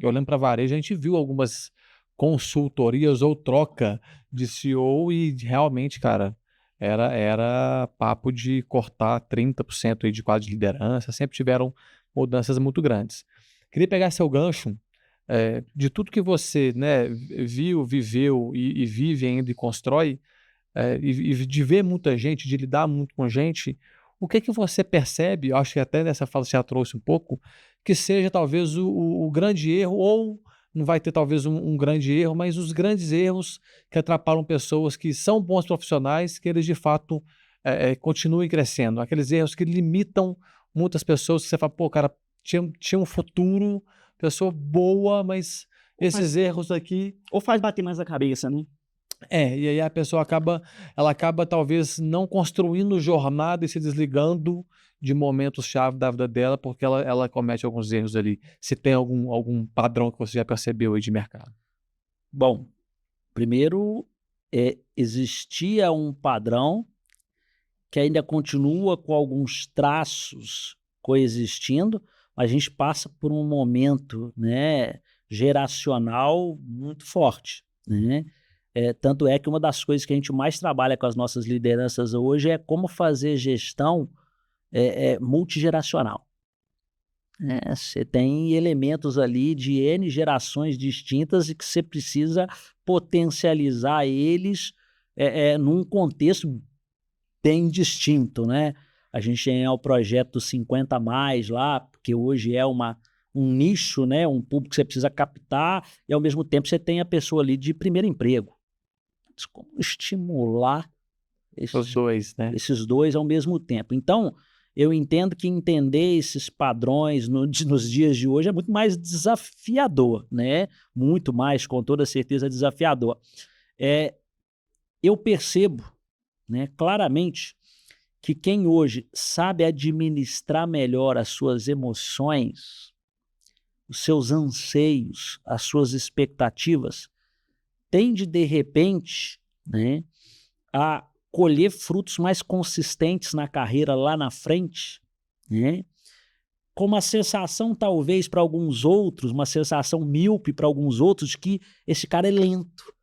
olhando para varejo, a gente viu algumas consultorias ou troca de CEO e realmente, cara, era papo de cortar 30% aí de quadro de liderança, sempre tiveram mudanças muito grandes. Queria pegar seu gancho de tudo que você, né, viu, viveu e vive ainda e constrói, e de ver muita gente, de lidar muito com gente, o que que você percebe, eu acho que até nessa fala você já trouxe um pouco, que seja talvez o grande erro, ou não vai ter talvez um grande erro, mas os grandes erros que atrapalham pessoas que são bons profissionais, que eles de fato continuem crescendo, aqueles erros que limitam muitas pessoas, que você fala, pô, cara, tinha um futuro, pessoa boa, mas esses erros aqui... Ou faz bater mais a cabeça, né? E aí a pessoa acaba talvez não construindo jornada e se desligando de momentos-chave da vida dela, porque ela comete alguns erros ali. Se tem algum padrão que você já percebeu aí de mercado. Bom, primeiro, existia um padrão que ainda continua com alguns traços coexistindo, mas a gente passa por um momento, né, geracional muito forte, né? Tanto é que uma das coisas que a gente mais trabalha com as nossas lideranças hoje é como fazer gestão multigeracional. Você tem elementos ali de N gerações distintas e que você precisa potencializar eles num contexto bem distinto, né? A gente tem o projeto 50 mais lá, que hoje é um nicho, né? Um público que você precisa captar, e ao mesmo tempo você tem a pessoa ali de primeiro emprego. Como estimular esses dois ao mesmo tempo? Então, eu entendo que entender esses padrões nos dias de hoje é muito mais desafiador, né? Muito mais, com toda certeza, desafiador. Eu percebo, né, claramente que quem hoje sabe administrar melhor as suas emoções, os seus anseios, as suas expectativas, tende, de repente, né, a colher frutos mais consistentes na carreira lá na frente, né, com uma sensação, talvez, para alguns outros, uma sensação míope para alguns outros, de que esse cara é lento,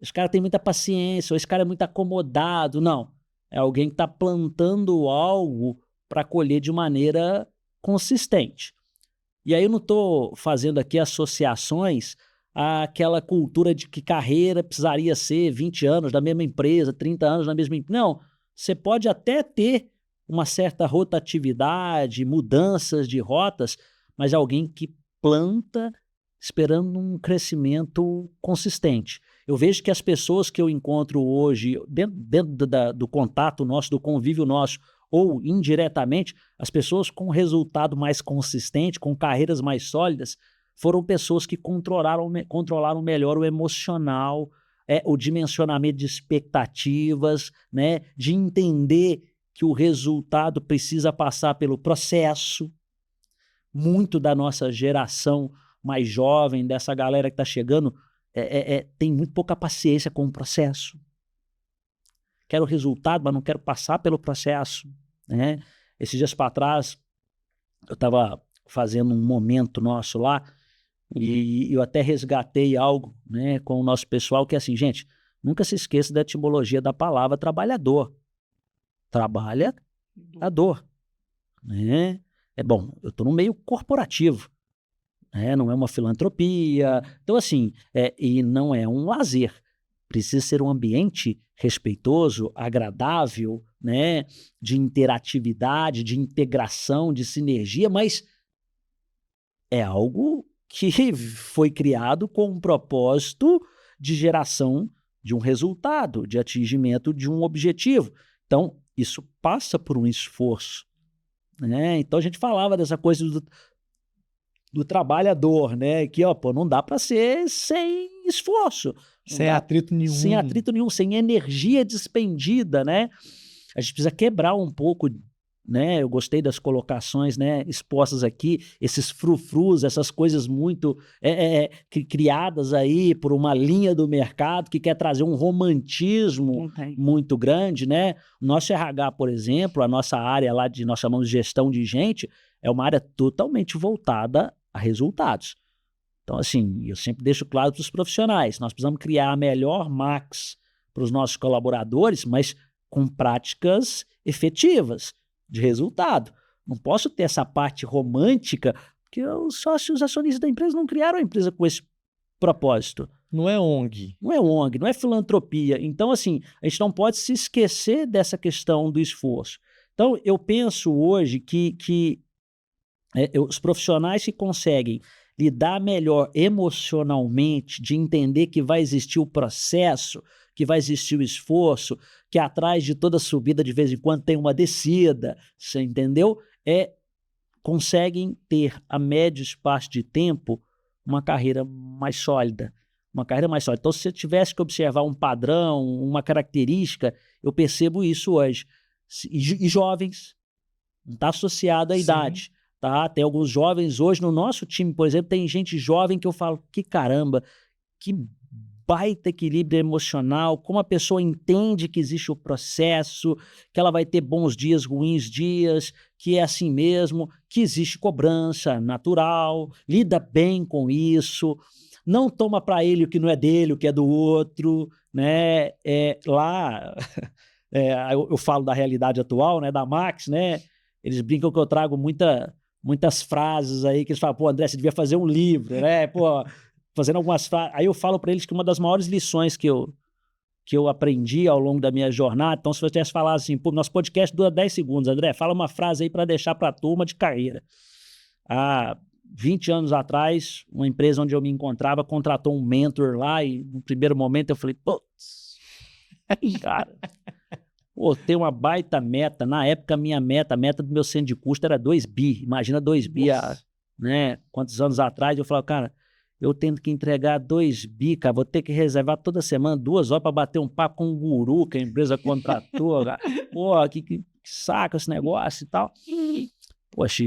esse cara tem muita paciência, ou esse cara é muito acomodado. Não, é alguém que está plantando algo para colher de maneira consistente. E aí eu não estou fazendo aqui associações àquela cultura de que carreira precisaria ser 20 anos da mesma empresa, 30 anos na mesma empresa. Não, você pode até ter uma certa rotatividade, mudanças de rotas, mas alguém que planta esperando um crescimento consistente. Eu vejo que as pessoas que eu encontro hoje, dentro do contato nosso, do convívio nosso, ou indiretamente, as pessoas com resultado mais consistente, com carreiras mais sólidas, foram pessoas que controlaram melhor o emocional, o dimensionamento de expectativas, né, de entender que o resultado precisa passar pelo processo. Muito da nossa geração mais jovem, dessa galera que está chegando, tem muito pouca paciência com o processo. Quero o resultado, mas não quero passar pelo processo, né? Esses dias para trás, eu estava fazendo um momento nosso lá, e eu até resgatei algo, né, com o nosso pessoal, que é assim, gente, nunca se esqueça da etimologia da palavra trabalhador. Trabalhador, né? Bom, eu estou no meio corporativo, não é uma filantropia. Então, assim, e não é um lazer. Precisa ser um ambiente respeitoso, agradável, né, de interatividade, de integração, de sinergia, mas é algo que foi criado com um propósito de geração de um resultado, de atingimento de um objetivo. Então, isso passa por um esforço, né? Então a gente falava dessa coisa do trabalhador, né? Que, ó, pô, não dá para ser sem esforço. Sem atrito nenhum. Sem atrito nenhum, sem energia despendida, né? A gente precisa quebrar um pouco, né? Eu gostei das colocações, né, expostas aqui, esses frufrus, essas coisas muito criadas aí por uma linha do mercado que quer trazer um romantismo muito grande, né? O nosso RH, por exemplo, a nossa área lá nós chamamos de gestão de gente, é uma área totalmente voltada a resultados. Então, assim, eu sempre deixo claro para os profissionais, nós precisamos criar a melhor Max para os nossos colaboradores, mas com práticas efetivas, de resultado. Não posso ter essa parte romântica, porque os sócios acionistas da empresa não criaram a empresa com esse propósito. Não é ONG. Não é ONG, não é filantropia. Então, assim, a gente não pode se esquecer dessa questão do esforço. Então, eu penso hoje que os profissionais que conseguem lidar melhor emocionalmente, de entender que vai existir o processo, que vai existir o esforço, que atrás de toda subida de vez em quando tem uma descida, você entendeu? Conseguem ter a médio espaço de tempo uma carreira mais sólida. Uma carreira mais sólida. Então, se eu tivesse que observar um padrão, uma característica, eu percebo isso hoje. E jovens, não está associado à idade. Tá? Tem alguns jovens hoje no nosso time, por exemplo, tem gente jovem que eu falo, que caramba, que baita equilíbrio emocional, como a pessoa entende que existe o processo, que ela vai ter bons dias, ruins dias, que é assim mesmo, que existe cobrança natural, lida bem com isso, não toma para ele o que não é dele, o que é do outro, né? Eu falo da realidade atual, né, da Max, né? Eles brincam que eu trago muitas frases aí que eles falam, pô, André, você devia fazer um livro, né? Pô, fazendo algumas frases. Aí eu falo para eles que uma das maiores lições que eu aprendi ao longo da minha jornada, então se você tivesse falado assim, pô, nosso podcast dura 10 segundos, André, fala uma frase aí para deixar para a turma de carreira. Há 20 anos atrás, uma empresa onde eu me encontrava contratou um mentor lá e no primeiro momento eu falei, putz, cara, pô, tem uma baita meta. Na época, a meta do meu centro de custo era 2 bi. Imagina 2 bi, né? Quantos anos atrás? Eu falava, cara, eu tendo que entregar 2 bi, cara, vou ter que reservar toda semana 2 horas para bater um papo com um guru que a empresa contratou, cara. Pô, que saco esse negócio e tal. Poxa,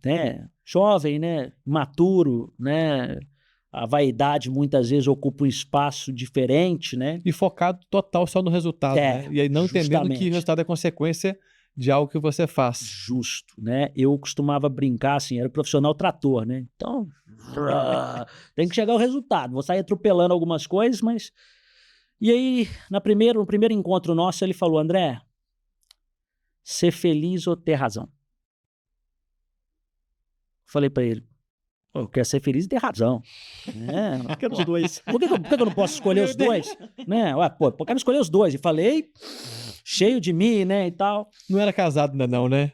né? Jovem, né? Maturo, né? A vaidade muitas vezes ocupa um espaço diferente, né? E focado total só no resultado, né? E aí não entendendo que o resultado é consequência de algo que você faz. Justo, né? Eu costumava brincar assim, era profissional trator, né? Então, tem que chegar ao resultado. Vou sair atropelando algumas coisas, mas... E aí, no primeiro encontro nosso, ele falou, André, ser feliz ou ter razão? Falei para ele, eu quero ser feliz e ter razão. Por que os dois? Por que eu não posso escolher os dois? Né? Ué, pô, eu quero escolher os dois. E falei, cheio de mim, né, e tal. Não era casado ainda não, né?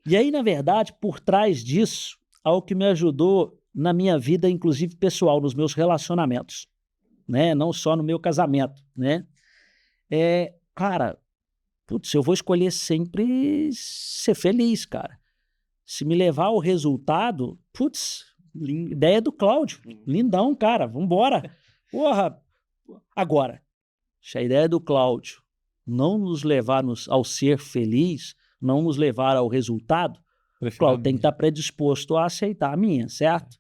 E aí, na verdade, por trás disso, algo que me ajudou na minha vida, inclusive pessoal, nos meus relacionamentos, né? Não só no meu casamento, né? Cara, putz, eu vou escolher sempre ser feliz, cara. Se me levar ao resultado, putz, ideia do Cláudio. Lindão, cara, vambora. Porra, agora, se a ideia do Cláudio não nos levar ao ser feliz, não nos levar ao resultado, o Cláudio tem que estar predisposto a aceitar a minha, certo?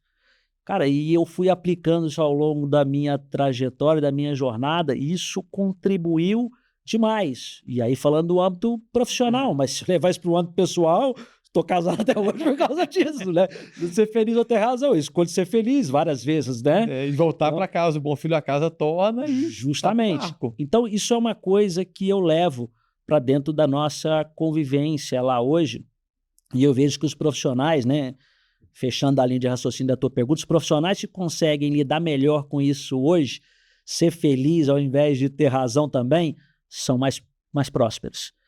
Cara, e eu fui aplicando isso ao longo da minha trajetória, da minha jornada, e isso contribuiu demais. E aí falando do âmbito profissional, mas se levar isso para o âmbito pessoal... Estou casado até hoje por causa disso, né? De ser feliz ou ter razão. Eu escolho ser feliz várias vezes, né? E voltar para casa. O bom filho a casa torna e... Justamente. Então, isso é uma coisa que eu levo para dentro da nossa convivência lá hoje. E eu vejo que os profissionais, né? Fechando a linha de raciocínio da tua pergunta, os profissionais que conseguem lidar melhor com isso hoje, ser feliz ao invés de ter razão também, são mais prósperos.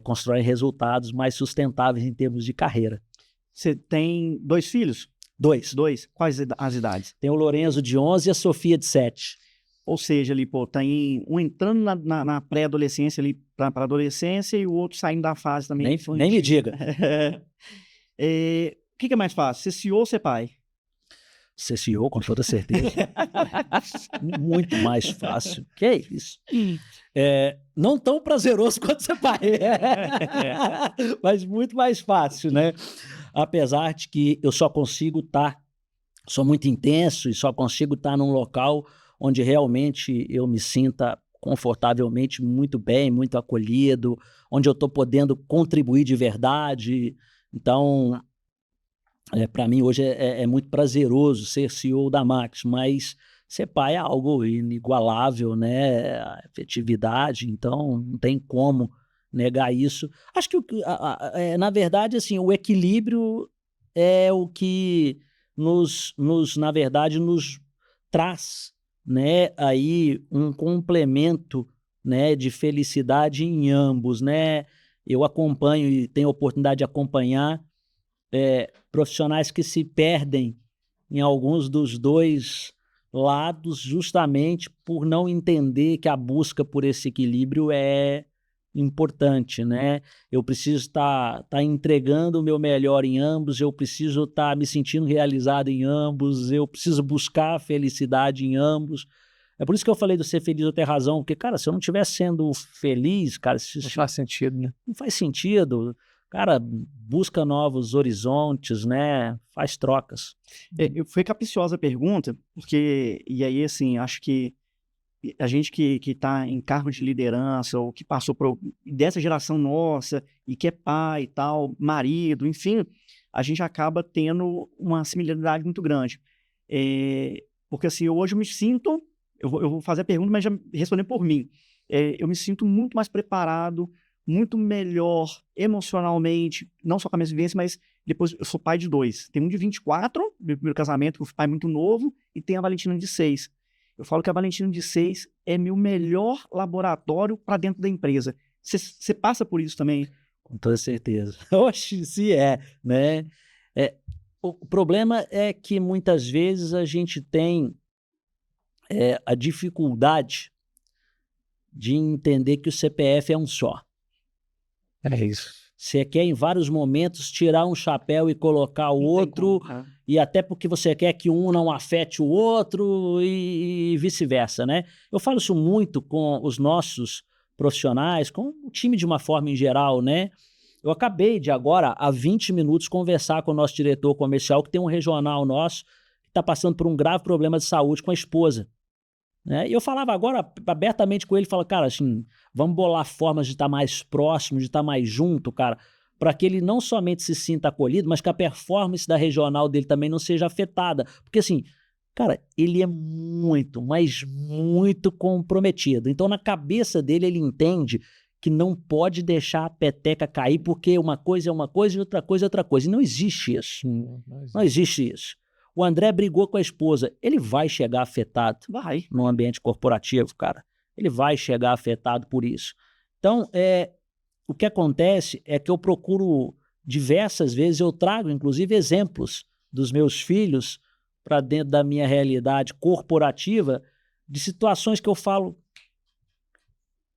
Constroem resultados mais sustentáveis em termos de carreira. Você tem 2 filhos? 2. Quais as idades? Tem o Lorenzo de 11 e a Sofia de 7. Ou seja, ali, pô, tá um entrando na pré-adolescência ali para adolescência e o outro saindo da fase também Nem me diga. O que é mais fácil, ser CEO ou ser pai? Ser CEO, com toda certeza. Muito mais fácil. Que é isso? Não tão prazeroso quanto ser pai. Mas muito mais fácil, né? Apesar de que eu só consigo sou muito intenso e só consigo estar num local onde realmente eu me sinta confortavelmente muito bem, muito acolhido, onde eu estou podendo contribuir de verdade. Então, para mim hoje é muito prazeroso ser CEO da Max, mas ser pai é algo inigualável, né? A efetividade, então não tem como negar isso. Acho que, na verdade, assim, o equilíbrio é o que na verdade, nos traz, né, aí um complemento, né, de felicidade em ambos, né? Eu acompanho e tenho a oportunidade de acompanhar profissionais que se perdem em alguns dos dois lados justamente por não entender que a busca por esse equilíbrio é importante, né? Eu preciso estar entregando o meu melhor em ambos, eu preciso estar me sentindo realizado em ambos, eu preciso buscar a felicidade em ambos. É por isso que eu falei do ser feliz ou ter razão, porque, cara, se eu não estiver sendo feliz, cara, Não faz sentido, né? não faz sentido. Cara, busca novos horizontes, né? Faz trocas. Foi capciosa a pergunta, porque, e aí, assim, acho que a gente que está em cargo de liderança, ou que passou dessa geração nossa, e que é pai e tal, marido, enfim, a gente acaba tendo uma similaridade muito grande. Porque, assim, hoje eu me sinto, eu vou fazer a pergunta, mas já respondendo por mim, eu me sinto muito mais preparado, muito melhor emocionalmente, não só com a minha vivência, mas depois eu sou pai de 2. Tem um de 24, meu primeiro casamento, que eu fui pai muito novo, e tem a Valentina de 6. Eu falo que a Valentina de 6 é meu melhor laboratório para dentro da empresa. Você passa por isso também? Com toda certeza. Oxe, se né? O problema é que muitas vezes a gente tem a dificuldade de entender que o CPF é um só. É isso. Você quer em vários momentos tirar um chapéu e colocar o outro, e até porque você quer que um não afete o outro e vice-versa, né? Eu falo isso muito com os nossos profissionais, com o time de uma forma em geral, né? Eu acabei de agora, há 20 minutos, conversar com o nosso diretor comercial, que tem um regional nosso, que está passando por um grave problema de saúde com a esposa. Né? E eu falava agora abertamente com ele, falo, cara, assim, vamos bolar formas de estar mais próximo, de estar mais junto, cara, para que ele não somente se sinta acolhido, mas que a performance da regional dele também não seja afetada. Porque assim, cara, ele é muito, mas muito comprometido. Então na cabeça dele ele entende que não pode deixar a peteca cair porque uma coisa é uma coisa e outra coisa é outra coisa. E não existe isso. Não existe isso. O André brigou com a esposa. Ele vai chegar afetado no ambiente corporativo, cara. Ele vai chegar afetado por isso. Então, o que acontece é que eu procuro diversas vezes, eu trago inclusive exemplos dos meus filhos para dentro da minha realidade corporativa de situações que eu falo,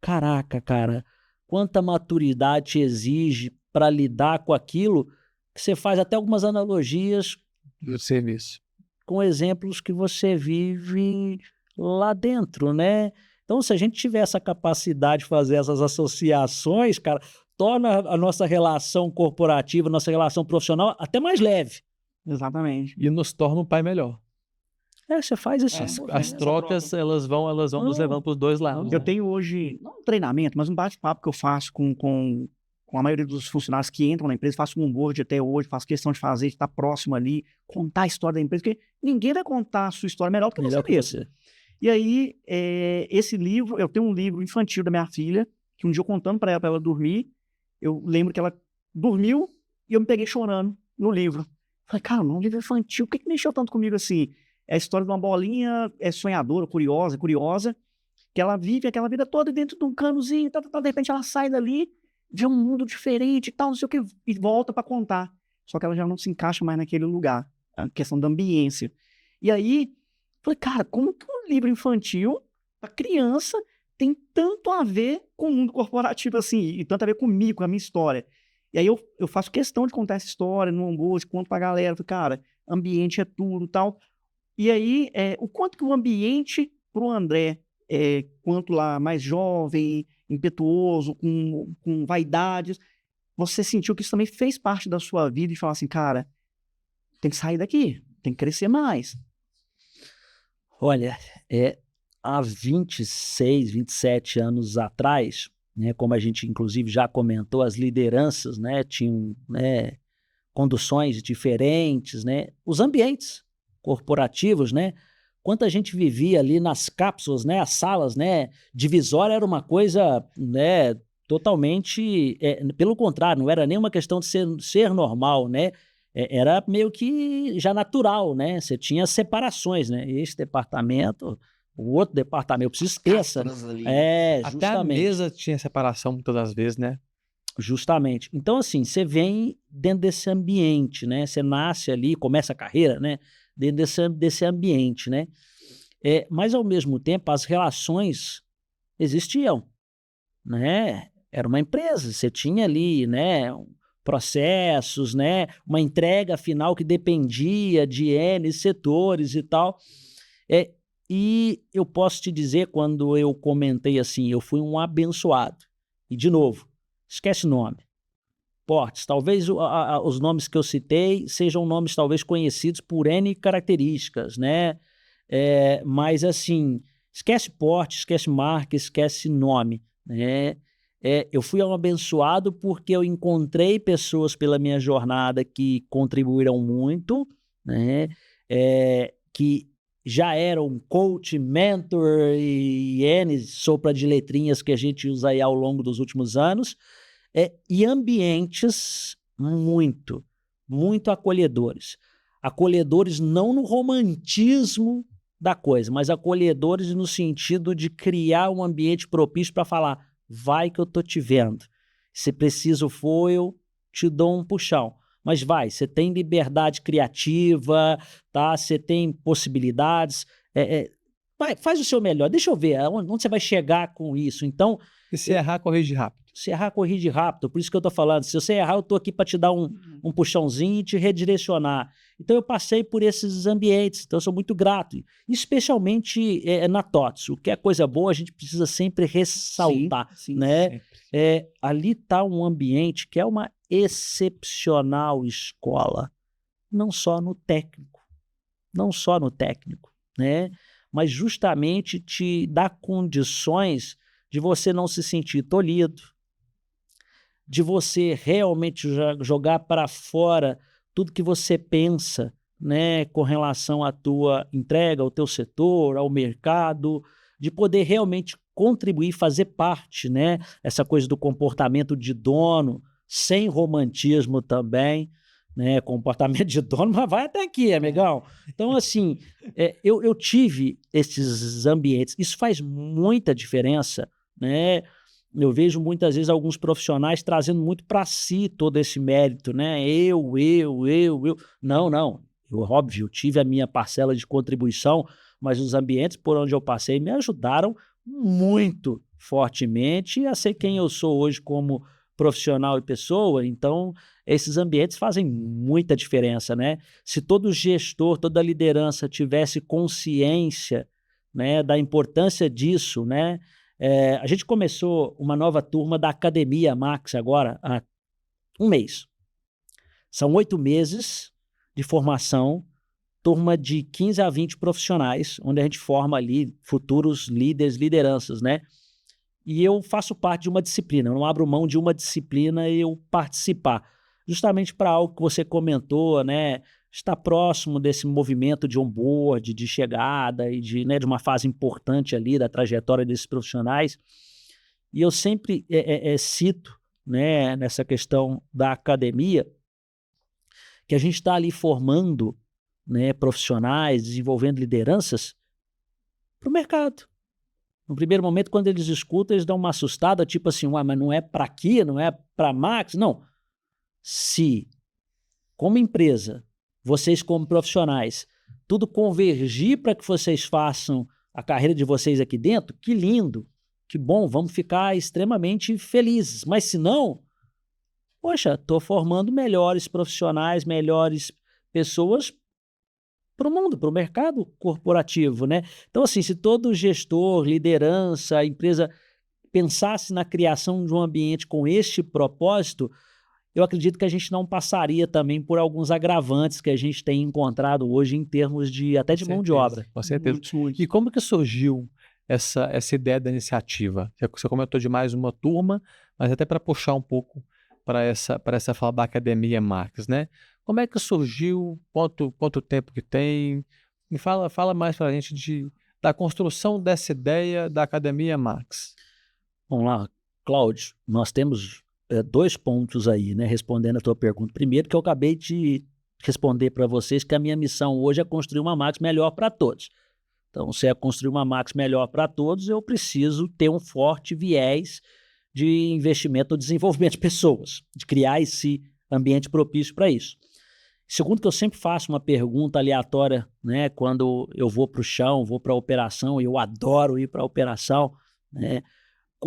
caraca, cara, quanta maturidade exige para lidar com aquilo que você faz até algumas analogias do serviço, com exemplos que você vive lá dentro, né? Então, se a gente tiver essa capacidade de fazer essas associações, cara, torna a nossa relação corporativa, nossa relação profissional até mais leve. Exatamente. E nos torna um pai melhor. Você faz isso. As trocas, elas vão nos levando para os dois lados. Eu tenho hoje, não um treinamento, mas um bate-papo que eu faço com a maioria dos funcionários que entram na empresa, faço um onboard até hoje, faço questão de fazer, de estar próximo ali, contar a história da empresa, porque ninguém vai contar a sua história melhor do que você mesmo. E aí, esse livro, eu tenho um livro infantil da minha filha, que um dia eu contando para ela dormir, eu lembro que ela dormiu e eu me peguei chorando no livro. Falei, cara, um livro infantil, por que mexeu tanto comigo assim? É a história de uma bolinha sonhadora, curiosa, que ela vive aquela vida toda dentro de um canozinho, de repente ela sai dali, vê um mundo diferente e tal, não sei o que, e volta para contar. Só que ela já não se encaixa mais naquele lugar, a questão da ambiência. E aí, falei, cara, como que um livro infantil A criança tem tanto a ver com o mundo corporativo assim, e tanto a ver comigo, com a minha história. E aí eu faço questão de contar essa história no almoço, conto pra galera, falo, cara, ambiente é tudo e tal. E aí, o quanto que o ambiente pro André, quanto lá mais jovem, impetuoso, com vaidades, você sentiu que isso também fez parte da sua vida e falar assim, cara, tem que sair daqui, tem que crescer mais. Olha, há 26, 27 anos atrás, né, como a gente inclusive já comentou, as lideranças, né, tinham, né, conduções diferentes, né, os ambientes corporativos, né, quanta gente vivia ali nas cápsulas, né, as salas, né, divisória era uma coisa, né, totalmente, pelo contrário, não era nem uma questão de ser normal, né, era meio que já natural, né, você tinha separações, né, esse departamento, o outro departamento, eu preciso ter essa, Castras ali, né? Até a justamente. mesa tinha separação muitas das vezes, né? Justamente. Então, assim, você vem dentro desse ambiente, né? Você nasce ali, começa a carreira, né? Dentro desse ambiente, né? Mas, ao mesmo tempo, as relações existiam, né? Era uma empresa, você tinha ali, né? Processos, né? Uma entrega final que dependia de N setores e tal. É, e eu posso te dizer, quando eu comentei assim, eu fui um abençoado. E, de novo, esquece o nome. Portes, talvez os nomes que eu citei sejam nomes talvez conhecidos por N características, né? Mas assim, esquece porte, esquece marca, esquece nome, né? Eu fui um abençoado porque eu encontrei pessoas pela minha jornada que contribuíram muito, né? Que já eram coach, mentor e N sopra de letrinhas que a gente usa aí ao longo dos últimos anos, e ambientes muito, muito acolhedores. Acolhedores não no romantismo da coisa, mas acolhedores no sentido de criar um ambiente propício para falar, vai que eu tô te vendo. Se preciso for, eu te dou um puxão. Mas vai, você tem liberdade criativa, tá? Você tem possibilidades. Vai, faz o seu melhor. Deixa eu ver onde você vai chegar com isso. Então, E se errar, corrige rápido. se errar, corrige rápido. Por isso que eu tô falando. Se você errar, eu tô aqui para te dar um puxãozinho e te redirecionar. Então, eu passei por esses ambientes. Então, eu sou muito grato. Especialmente na TOTS. O que é coisa boa, a gente precisa sempre ressaltar, Sim, né? Sempre. Ali está um ambiente que é uma excepcional escola. Não só no técnico. Não só no técnico, né? Mas justamente te dá condições de você não se sentir tolhido, de você realmente jogar para fora tudo que você pensa, né, com relação à tua entrega, ao teu setor, ao mercado, de poder realmente contribuir, fazer parte, né, essa coisa do comportamento de dono, sem romantismo também, né, comportamento de dono, mas vai até aqui, amigão. Então, assim, eu tive esses ambientes, isso faz muita diferença, né? Eu vejo muitas vezes alguns profissionais trazendo muito para si todo esse mérito, né? Eu. Não, não. Eu, óbvio, tive a minha parcela de contribuição, mas os ambientes por onde eu passei me ajudaram muito fortemente a ser quem eu sou hoje como profissional e pessoa. Então, esses ambientes fazem muita diferença, né? Se todo gestor, toda liderança tivesse consciência, né, da importância disso, né? A gente começou uma nova turma da Academia Max agora há um mês. São 8 meses de formação, turma de 15 a 20 profissionais, onde a gente forma ali futuros líderes, lideranças, né? E eu faço parte de uma disciplina, eu não abro mão de uma disciplina e eu participar. Justamente para algo que você comentou, né? Estar próximo desse movimento de onboard, de chegada e de uma fase importante ali da trajetória desses profissionais. E eu sempre cito, né, nessa questão da academia, que a gente está ali formando, né, profissionais, desenvolvendo lideranças para o mercado. No primeiro momento, quando eles escutam, eles dão uma assustada, tipo assim, mas não é para aqui, não é para Max? Não. Se, como empresa, vocês como profissionais, tudo convergir para que vocês façam a carreira de vocês aqui dentro, que lindo, que bom, vamos ficar extremamente felizes. Mas se não, poxa, estou formando melhores profissionais, melhores pessoas para o mundo, para o mercado corporativo, né? Então, assim, se todo gestor, liderança, empresa pensasse na criação de um ambiente com este propósito, eu acredito que a gente não passaria também por alguns agravantes que a gente tem encontrado hoje em termos de até de mão de obra. Com certeza. Muito. E como que surgiu essa ideia da iniciativa? Você comentou de mais uma turma, mas até para puxar um pouco para essa fala da Academia Marx, né? Como é que surgiu? Quanto tempo que tem? Me fala mais para a gente da construção dessa ideia da Academia Marx. Vamos lá, Cláudio, nós temos 2 pontos aí, né, respondendo a tua pergunta. Primeiro, que eu acabei de responder para vocês que a minha missão hoje é construir uma Marx melhor para todos. Então, se é construir uma Marx melhor para todos, eu preciso ter um forte viés de investimento no desenvolvimento de pessoas, de criar esse ambiente propício para isso. Segundo, que eu sempre faço uma pergunta aleatória, né, quando eu vou para o chão, vou para a operação, e eu adoro ir para a operação, né?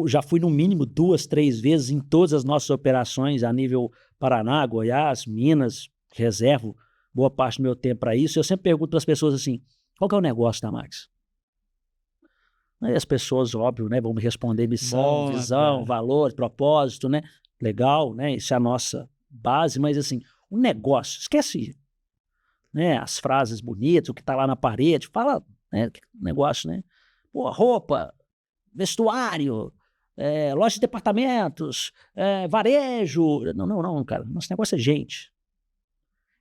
Já fui no mínimo 2, 3 vezes em todas as nossas operações a nível Paraná, Goiás, Minas, reservo boa parte do meu tempo para isso. Eu sempre pergunto para as pessoas assim, qual que é o negócio da Marx? Aí as pessoas, óbvio, né, vão me responder missão, visão, valor, propósito, né? Legal, né? Isso é a nossa base, mas assim, o negócio, esquece, né, as frases bonitas, o que está lá na parede, fala, né, negócio, né? Pô, roupa, vestuário, loja de departamentos, varejo. Não, cara. Nosso negócio é gente.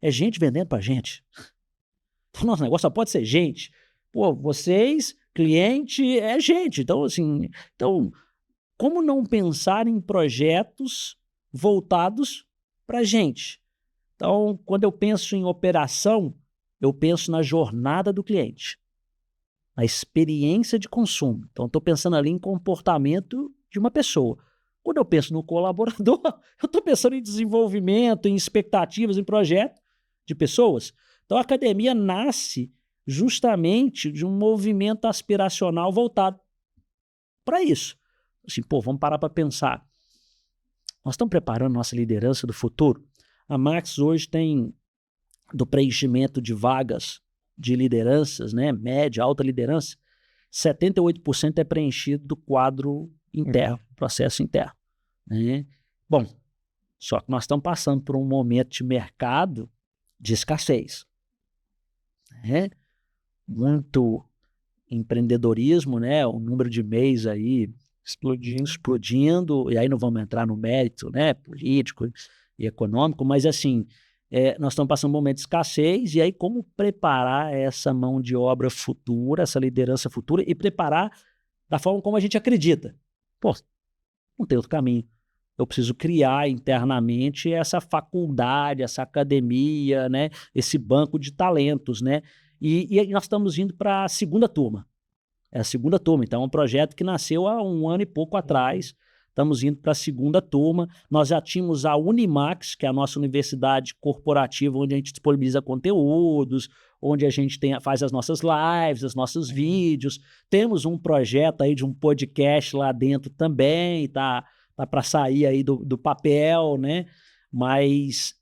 É gente vendendo pra gente. O nosso negócio só pode ser gente. Pô, vocês, cliente, é gente. Então, assim, como não pensar em projetos voltados pra gente? Então, quando eu penso em operação, eu penso na jornada do cliente, a experiência de consumo. Então, estou pensando ali em comportamento de uma pessoa. Quando eu penso no colaborador, eu estou pensando em desenvolvimento, em expectativas, em projeto de pessoas. Então, a academia nasce justamente de um movimento aspiracional voltado para isso. Assim, pô, vamos parar para pensar. Nós estamos preparando nossa liderança do futuro. A Marx hoje tem, do preenchimento de vagas de lideranças, né, média, alta liderança, 78% é preenchido do quadro interno, processo interno, né? Bom, só que nós estamos passando por um momento de mercado de escassez, né? Muito empreendedorismo, né? O número de MEIs aí explodindo, e aí não vamos entrar no mérito, né, político e econômico, mas assim, nós estamos passando um momento de escassez, e aí como preparar essa mão de obra futura, essa liderança futura, e preparar da forma como a gente acredita. Pô, não tem outro caminho. Eu preciso criar internamente essa faculdade, essa academia, né, esse banco de talentos, né? E nós estamos indo para a segunda turma. É a segunda turma, então é um projeto que nasceu há 1 ano e pouco atrás. Estamos indo para a segunda turma. Nós já tínhamos a Unimax, que é a nossa universidade corporativa, onde a gente disponibiliza conteúdos, onde a gente faz as nossas lives, os nossos vídeos. Temos um projeto aí de um podcast lá dentro também, tá para sair aí do papel, né? Mas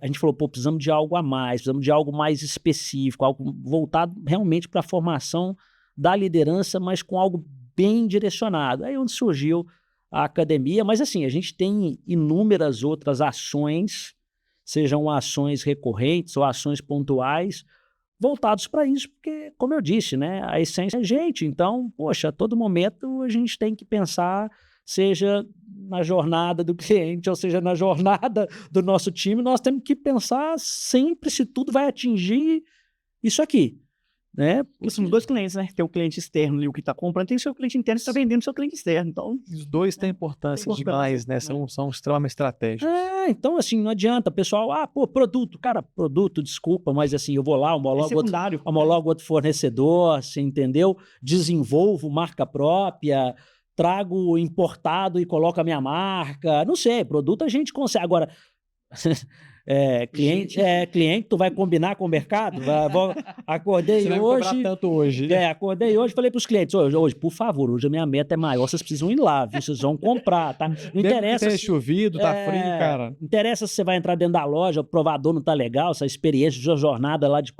a gente falou, pô, precisamos de algo a mais, precisamos de algo mais específico, algo voltado realmente para a formação da liderança, mas com algo bem direcionado. Aí onde surgiu a academia, mas assim, a gente tem inúmeras outras ações, sejam ações recorrentes ou ações pontuais, voltados para isso, porque, como eu disse, né, a essência é gente. Então, poxa, a todo momento a gente tem que pensar, seja na jornada do cliente, ou seja, na jornada do nosso time, nós temos que pensar sempre se tudo vai atingir isso aqui, né? São 2 clientes, né? Tem o cliente externo ali, o que está comprando, tem o seu cliente interno que está vendendo o seu cliente externo. Então, os dois têm importância demais, né? São extremamente estratégicos. Então, assim, não adianta, pessoal, produto, cara, produto, desculpa, mas assim, eu vou lá, homologo outro fornecedor, você entendeu? Desenvolvo marca própria, trago importado e coloco a minha marca, não sei, produto a gente consegue. Agora, Cliente, tu vai combinar com o mercado? Acordei Você vai me hoje. cobrar tanto hoje. Acordei hoje, falei pros clientes, hoje, por favor, hoje a minha meta é maior, vocês precisam ir lá, viu? Vocês vão comprar, tá? Não Mesmo que interessa tenha se, chovido, tá frio, cara. não interessa se você vai entrar dentro da loja, o provador não tá legal, se a experiência de jornada lá de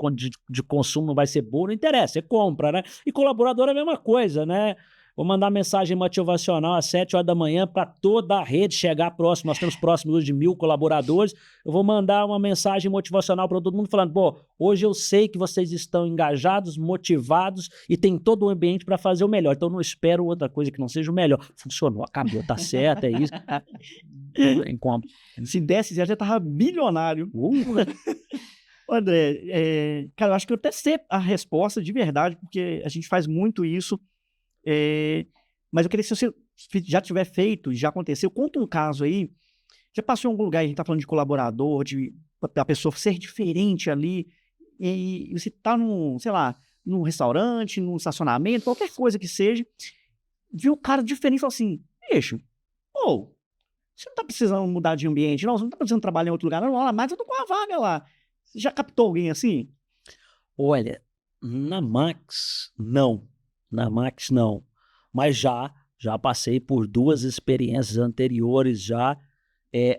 consumo não vai ser boa, não interessa, você compra, né? E colaborador é a mesma coisa, né? Vou mandar mensagem motivacional às 7 horas da manhã para toda a rede chegar próximo. Nós temos próximo de 1.000 colaboradores. Eu vou mandar uma mensagem motivacional para todo mundo falando, pô, hoje eu sei que vocês estão engajados, motivados e tem todo o ambiente para fazer o melhor. Então não espero outra coisa que não seja o melhor. Funcionou, acabou, tá certo, é isso. Em como? Se desse, já tava bilionário. André, cara, eu acho que eu até sei a resposta de verdade, porque a gente faz muito isso. Mas eu queria que se você já tiver feito, já aconteceu, conta um caso aí. Já passou em algum lugar, a gente tá falando de colaborador, de a pessoa ser diferente ali, e você tá num, sei lá, num restaurante, num estacionamento, qualquer coisa que seja, viu o cara diferente e falou assim, bicho, você não tá precisando mudar de ambiente, não, você não tá precisando trabalhar em outro lugar, não, mas eu tô com uma vaga lá. Você já captou alguém assim? Olha, na Max, não. Na Max, não. Mas já passei por 2 experiências anteriores já.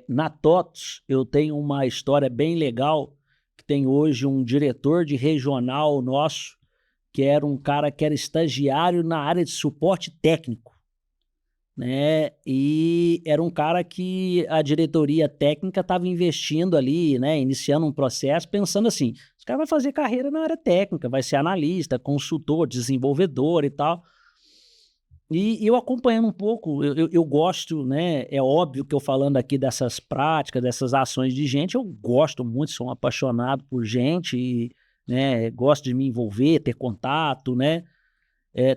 Na TOTOS, eu tenho uma história bem legal, que tem hoje um diretor de regional nosso, que era um cara que era estagiário na área de suporte técnico, né? E era um cara que a diretoria técnica estava investindo ali, né? Iniciando um processo, pensando assim, esse cara vai fazer carreira na área técnica, vai ser analista, consultor, desenvolvedor e tal. E eu acompanhando um pouco, eu gosto, né? É óbvio que eu falando aqui dessas práticas, dessas ações de gente, eu gosto muito, sou um apaixonado por gente e, né, gosto de me envolver, ter contato, né?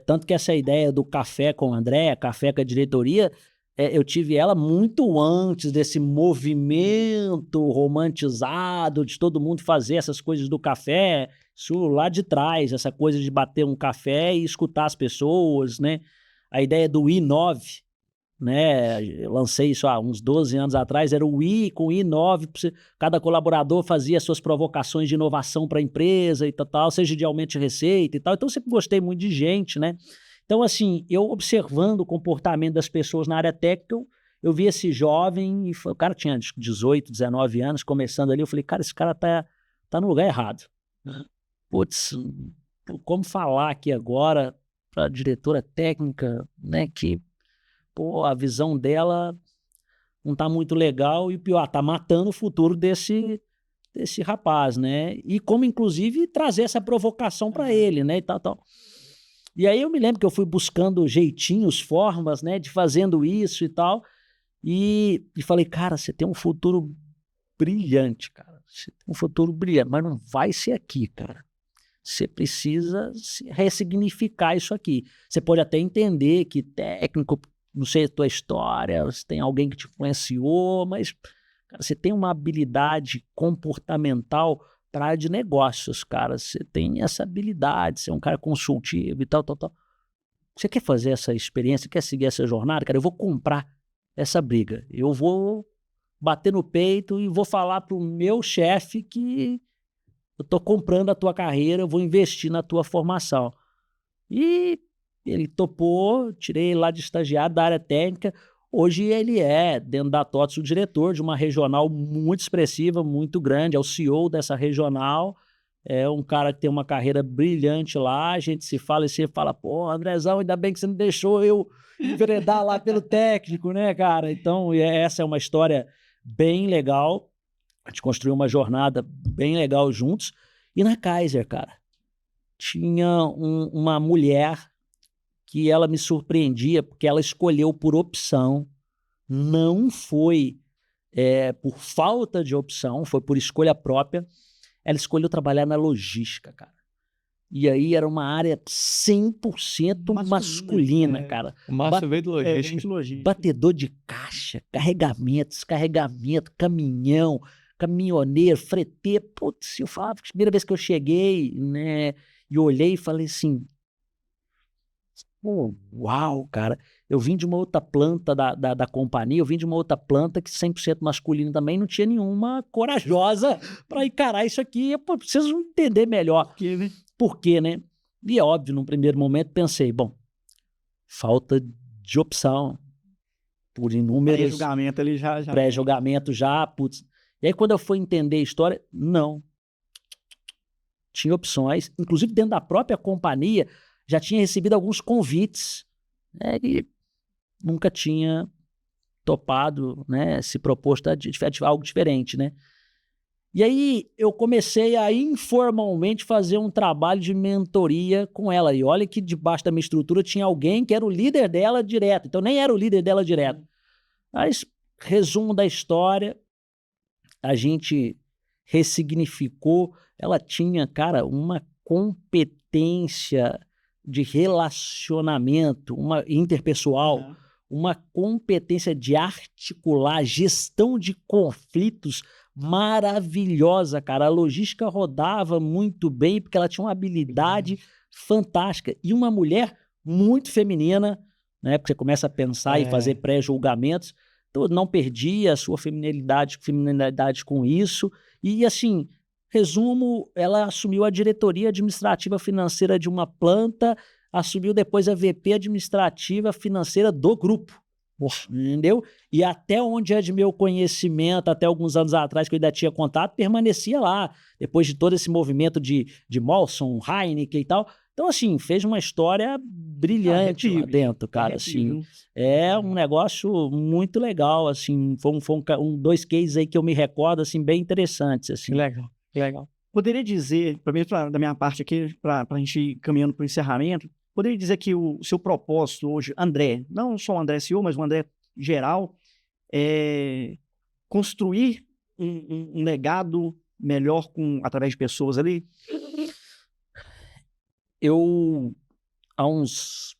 Tanto que essa ideia do café com o André, café com a diretoria, eu tive ela muito antes desse movimento romantizado de todo mundo fazer essas coisas do café, isso lá de trás, essa coisa de bater um café e escutar as pessoas, né? A ideia do I9, né? Eu lancei isso há uns 12 anos atrás, era o I com I9, cada colaborador fazia suas provocações de inovação para a empresa e tal, seja de aumento de receita e tal. Então, eu sempre gostei muito de gente, né? Então, assim, eu observando o comportamento das pessoas na área técnica, eu vi esse jovem, o cara tinha 18, 19 anos, começando ali, eu falei, cara, esse cara tá no lugar errado. Putz, como falar aqui agora para a diretora técnica, né, que a visão dela não tá muito legal e pior, tá matando o futuro desse rapaz, né? E como, inclusive, trazer essa provocação para ele, né, e tal. E aí eu me lembro que eu fui buscando jeitinhos, formas, né, de fazendo isso e tal, e falei, cara, você tem um futuro brilhante, cara. Você tem um futuro brilhante, mas não vai ser aqui, cara. Você precisa ressignificar isso aqui. Você pode até entender que técnico, não sei a tua história, você tem alguém que te influenciou, mas cara, você tem uma habilidade comportamental para a área de negócios, cara. Você tem essa habilidade, você é um cara consultivo e tal. Você quer fazer essa experiência, quer seguir essa jornada? Cara, eu vou comprar essa briga. Eu vou bater no peito e vou falar pro meu chefe que eu tô comprando a tua carreira, eu vou investir na tua formação. E ele topou, tirei ele lá de estagiário da área técnica. Hoje ele é, dentro da TOTOS, o diretor de uma regional muito expressiva, muito grande, é o CEO dessa regional, é um cara que tem uma carreira brilhante lá, a gente se fala e você fala, pô, Andrezão, ainda bem que você não deixou eu enveredar lá pelo técnico, né, cara? Então, essa é uma história bem legal, a gente construiu uma jornada bem legal juntos, e na Kaiser, cara, tinha uma mulher que ela me surpreendia, porque ela escolheu por opção, não foi por falta de opção, foi por escolha própria. Ela escolheu trabalhar na logística, cara. E aí era uma área 100% masculina, cara. O Márcio veio do logística. Batedor de caixa, carregamento, descarregamento, caminhão, caminhoneiro, freteiro. Putz, eu falava, a primeira vez que eu cheguei, né, e olhei e falei assim, uau, cara. Eu vim de uma outra planta da companhia, eu vim de uma outra planta que 100% masculina também, não tinha nenhuma corajosa para encarar isso aqui. Eu preciso entender melhor. Por quê, né? E é óbvio, num primeiro momento pensei, bom, falta de opção, por inúmeros... Pré-julgamento ali já... Pré-julgamento já, putz. E aí quando eu fui entender a história, não. Tinha opções, inclusive dentro da própria companhia, já tinha recebido alguns convites, né, e nunca tinha topado, né, se proposto a algo diferente, né. E aí eu comecei a informalmente fazer um trabalho de mentoria com ela. E olha que debaixo da minha estrutura tinha alguém que era o líder dela direto. Então nem era o líder dela direto. Mas, resumo da história, a gente ressignificou. Ela tinha, cara, uma competência de relacionamento, uma interpessoal, uma competência de articular, gestão de conflitos maravilhosa, cara. A logística rodava muito bem porque ela tinha uma habilidade fantástica. E uma mulher muito feminina, né? Porque você começa a pensar e fazer pré-julgamentos. Então, não perdia a sua feminilidade com isso. E, assim, resumo, ela assumiu a diretoria administrativa financeira de uma planta, assumiu depois a VP administrativa financeira do grupo. Entendeu? E até onde é de meu conhecimento, até alguns anos atrás que eu ainda tinha contato, permanecia lá, depois de todo esse movimento de Molson, Heineken e tal. Então, assim, fez uma história brilhante lá dentro, cara, assim. É um negócio muito legal, assim, foi dois cases aí que eu me recordo, assim, bem interessantes, assim. Que legal. Poderia dizer, da minha parte aqui, para a gente ir caminhando para o encerramento, poderia dizer que o seu propósito hoje, André, não só o André CEO, mas o André geral, é construir um legado melhor através de pessoas ali? Eu, há uns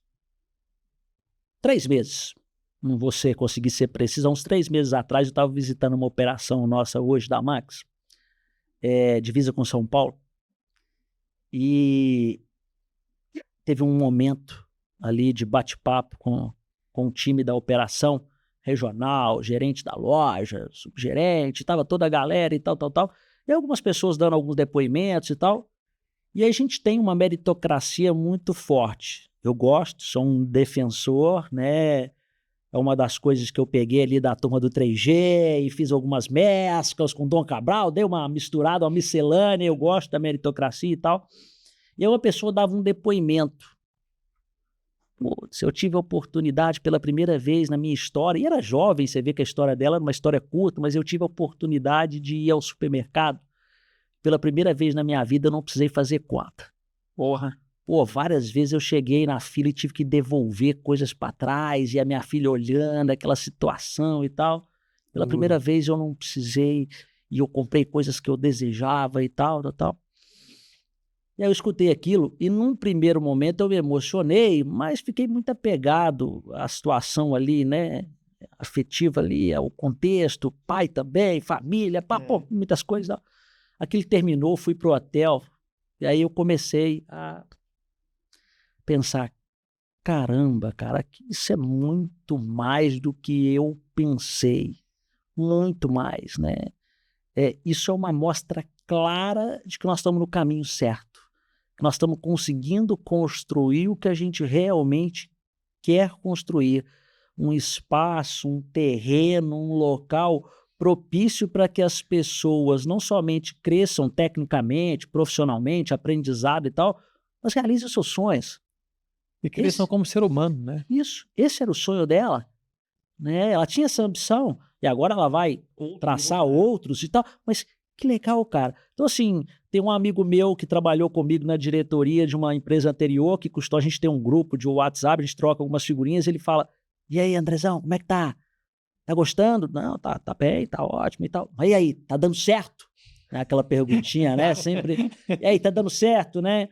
3 meses, não vou conseguir ser preciso, há uns 3 meses atrás eu estava visitando uma operação nossa hoje da Max, divisa com São Paulo, e teve um momento ali de bate-papo com o time da operação regional, gerente da loja, subgerente, estava toda a galera e tal. E algumas pessoas dando alguns depoimentos e tal. E aí a gente tem uma meritocracia muito forte. Eu gosto, sou um defensor, né? É uma das coisas que eu peguei ali da turma do 3G e fiz algumas mesclas com Dom Cabral, dei uma misturada, uma miscelânea, eu gosto da meritocracia e tal. E aí uma pessoa dava um depoimento. Putz, eu tive a oportunidade pela primeira vez na minha história, e era jovem, você vê que a história dela era uma história curta, mas eu tive a oportunidade de ir ao supermercado. Pela primeira vez na minha vida eu não precisei fazer conta. Várias vezes eu cheguei na fila e tive que devolver coisas para trás, e a minha filha olhando aquela situação e tal. Pela primeira vez eu não precisei, e eu comprei coisas que eu desejava e tal. E aí eu escutei aquilo e num primeiro momento eu me emocionei, mas fiquei muito apegado à situação ali, né, afetiva ali, ao contexto, pai também, família, muitas coisas. Não. Aquilo terminou, fui pro hotel e aí eu comecei a pensar, caramba, cara, isso é muito mais do que eu pensei, muito mais, né? Isso é uma amostra clara de que nós estamos no caminho certo. Nós estamos conseguindo construir o que a gente realmente quer construir. Um espaço, um terreno, um local propício para que as pessoas não somente cresçam tecnicamente, profissionalmente, aprendizado e tal, mas realizem os seus sonhos. E cresçam como ser humano, né? Isso, esse era o sonho dela. Né? Ela tinha essa ambição e agora ela vai traçar outros e tal, mas que legal, cara. Então, assim, tem um amigo meu que trabalhou comigo na diretoria de uma empresa anterior, que custou, a gente tem um grupo de WhatsApp, a gente troca algumas figurinhas, e ele fala, e aí, Andrezão, como é que tá? Tá gostando? Não, tá bem, tá ótimo e tal. Mas e aí, tá dando certo? Aquela perguntinha, né? Sempre, e aí, tá dando certo, né?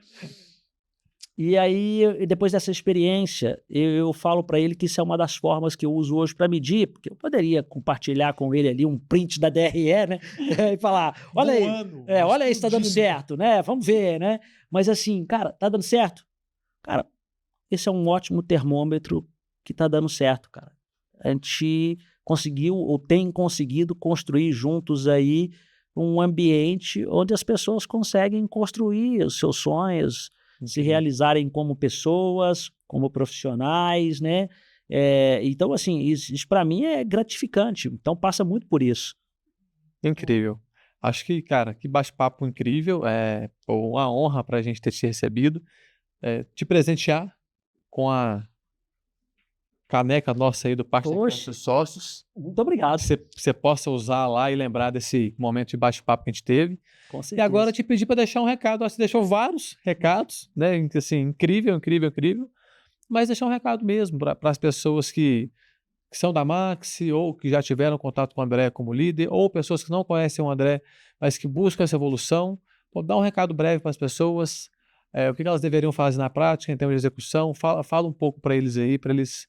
E aí, depois dessa experiência, eu falo para ele que isso é uma das formas que eu uso hoje para medir, porque eu poderia compartilhar com ele ali um print da DRE, né? E falar, olha aí, olha aí se tá dando certo, né? Vamos ver, né? Mas assim, cara, tá dando certo? Cara, esse é um ótimo termômetro que tá dando certo, cara. A gente conseguiu ou tem conseguido construir juntos aí um ambiente onde as pessoas conseguem construir os seus sonhos, se realizarem como pessoas, como profissionais, né? Então, assim, isso para mim é gratificante. Então, passa muito por isso. Incrível. Acho que, cara, que bate-papo incrível. É uma honra pra gente ter te recebido. Te presentear com a caneca nossa aí do Parque da Criança Poxa, dos Sócios. muito obrigado. Você possa usar lá e lembrar desse momento de bate-papo que a gente teve. Com E agora certeza. te pedir para deixar um recado. Acho que você deixou vários recados, né? Assim, incrível, incrível, incrível. Mas deixar um recado mesmo para as pessoas que são da Maxi ou que já tiveram contato com o André como líder, ou pessoas que não conhecem o André, mas que buscam essa evolução. Pô, dá um recado breve para as pessoas, o que elas deveriam fazer na prática em termos de execução. Fala um pouco para eles aí, para eles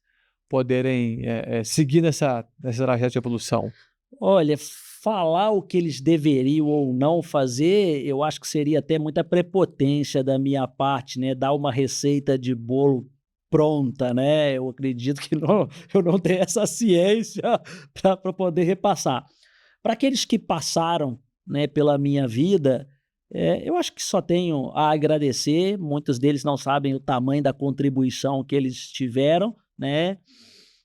poderem seguir nessa trajeto de evolução. Olha, falar o que eles deveriam ou não fazer, eu acho que seria até muita prepotência da minha parte, né? Dar uma receita de bolo pronta, né? Eu acredito que não, eu não tenho essa ciência para poder repassar. Para aqueles que passaram, né, pela minha vida, eu acho que só tenho a agradecer. Muitos deles não sabem o tamanho da contribuição que eles tiveram, né?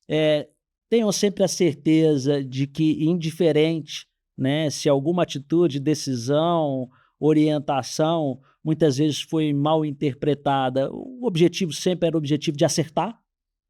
Eh, Tenham sempre a certeza de que, indiferente, né, se alguma atitude, decisão, orientação, muitas vezes foi mal interpretada, o objetivo sempre era o objetivo de acertar,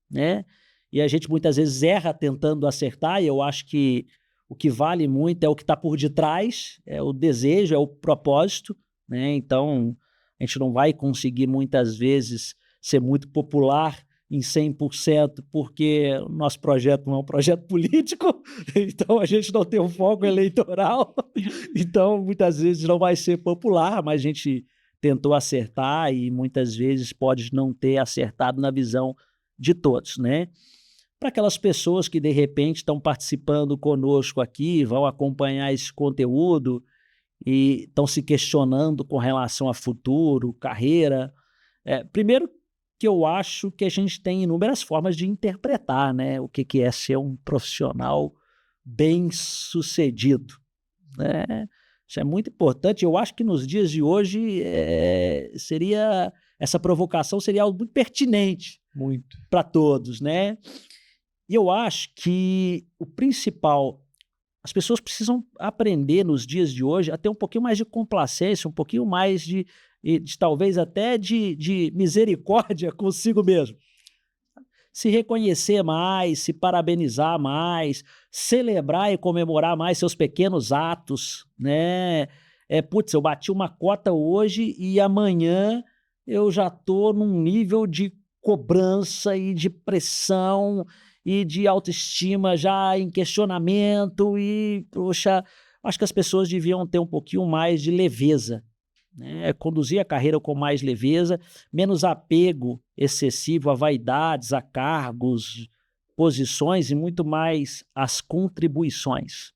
né? E a gente muitas vezes erra tentando acertar, e eu acho que o que vale muito é o que está por detrás, é o desejo, é o propósito, né? Então, a gente não vai conseguir muitas vezes ser muito popular em 100%, porque o nosso projeto não é um projeto político, então a gente não tem um foco eleitoral, então muitas vezes não vai ser popular, mas a gente tentou acertar e muitas vezes pode não ter acertado na visão de todos, né? Para aquelas pessoas que de repente estão participando conosco aqui, vão acompanhar esse conteúdo e estão se questionando com relação a futuro, carreira, primeiro que eu acho que a gente tem inúmeras formas de interpretar, né, o que é ser um profissional bem-sucedido, né? Isso é muito importante. Eu acho que nos dias de hoje essa provocação seria algo muito pertinente Muito. para todos, né? E eu acho que o principal, as pessoas precisam aprender nos dias de hoje a ter um pouquinho mais de complacência, um pouquinho mais de talvez até de misericórdia consigo mesmo. Se reconhecer mais, se parabenizar mais, celebrar e comemorar mais seus pequenos atos, né? Putz, eu bati uma cota hoje e amanhã eu já estou num nível de cobrança e de pressão e de autoestima já em questionamento e, poxa, acho que as pessoas deviam ter um pouquinho mais de leveza, né? Conduzir a carreira com mais leveza, menos apego excessivo a vaidades, a cargos, posições e muito mais às contribuições,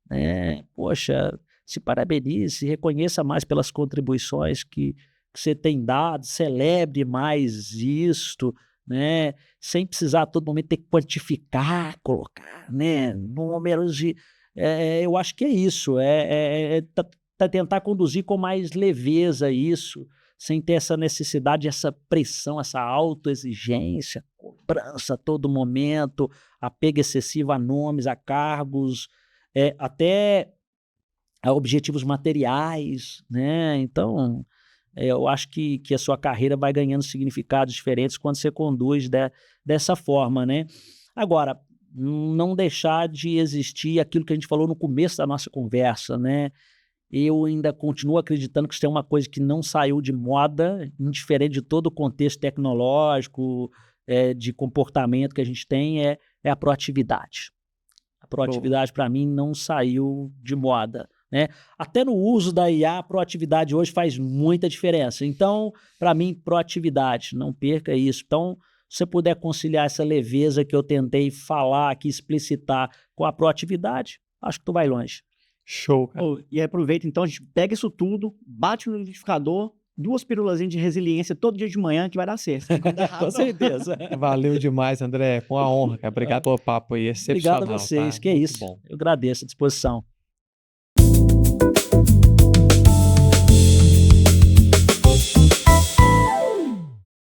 né? Poxa, se parabenize, se reconheça mais pelas contribuições que você tem dado, celebre mais isto, né? Sem precisar a todo momento ter que quantificar, colocar, né, números de... eu acho que é isso, tentar conduzir com mais leveza isso, sem ter essa necessidade, essa pressão, essa autoexigência, cobrança a todo momento, apego excessivo a nomes, a cargos, até a objetivos materiais, né? Então, eu acho que a sua carreira vai ganhando significados diferentes quando você conduz dessa forma, né? Agora, não deixar de existir aquilo que a gente falou no começo da nossa conversa, né? Eu ainda continuo acreditando que isso é uma coisa que não saiu de moda, indiferente de todo o contexto tecnológico, de comportamento que a gente tem, é a proatividade. A proatividade, para mim, não saiu de moda, né? Até no uso da IA, a proatividade hoje faz muita diferença. Então, para mim, proatividade, não perca isso. Então, se você puder conciliar essa leveza que eu tentei falar aqui, explicitar com a proatividade, acho que tu vai longe. Show, cara. E aproveita então, a gente pega isso tudo, bate no liquidificador 2 pílulazinhas de resiliência todo dia de manhã que vai dar certo. Não vai dar errado, Com não. certeza. Valeu demais, André. Com a honra, cara. Obrigado pelo papo aí. Excepcional, Obrigado a vocês. tá? Que é Muito isso. bom. Eu agradeço a disposição.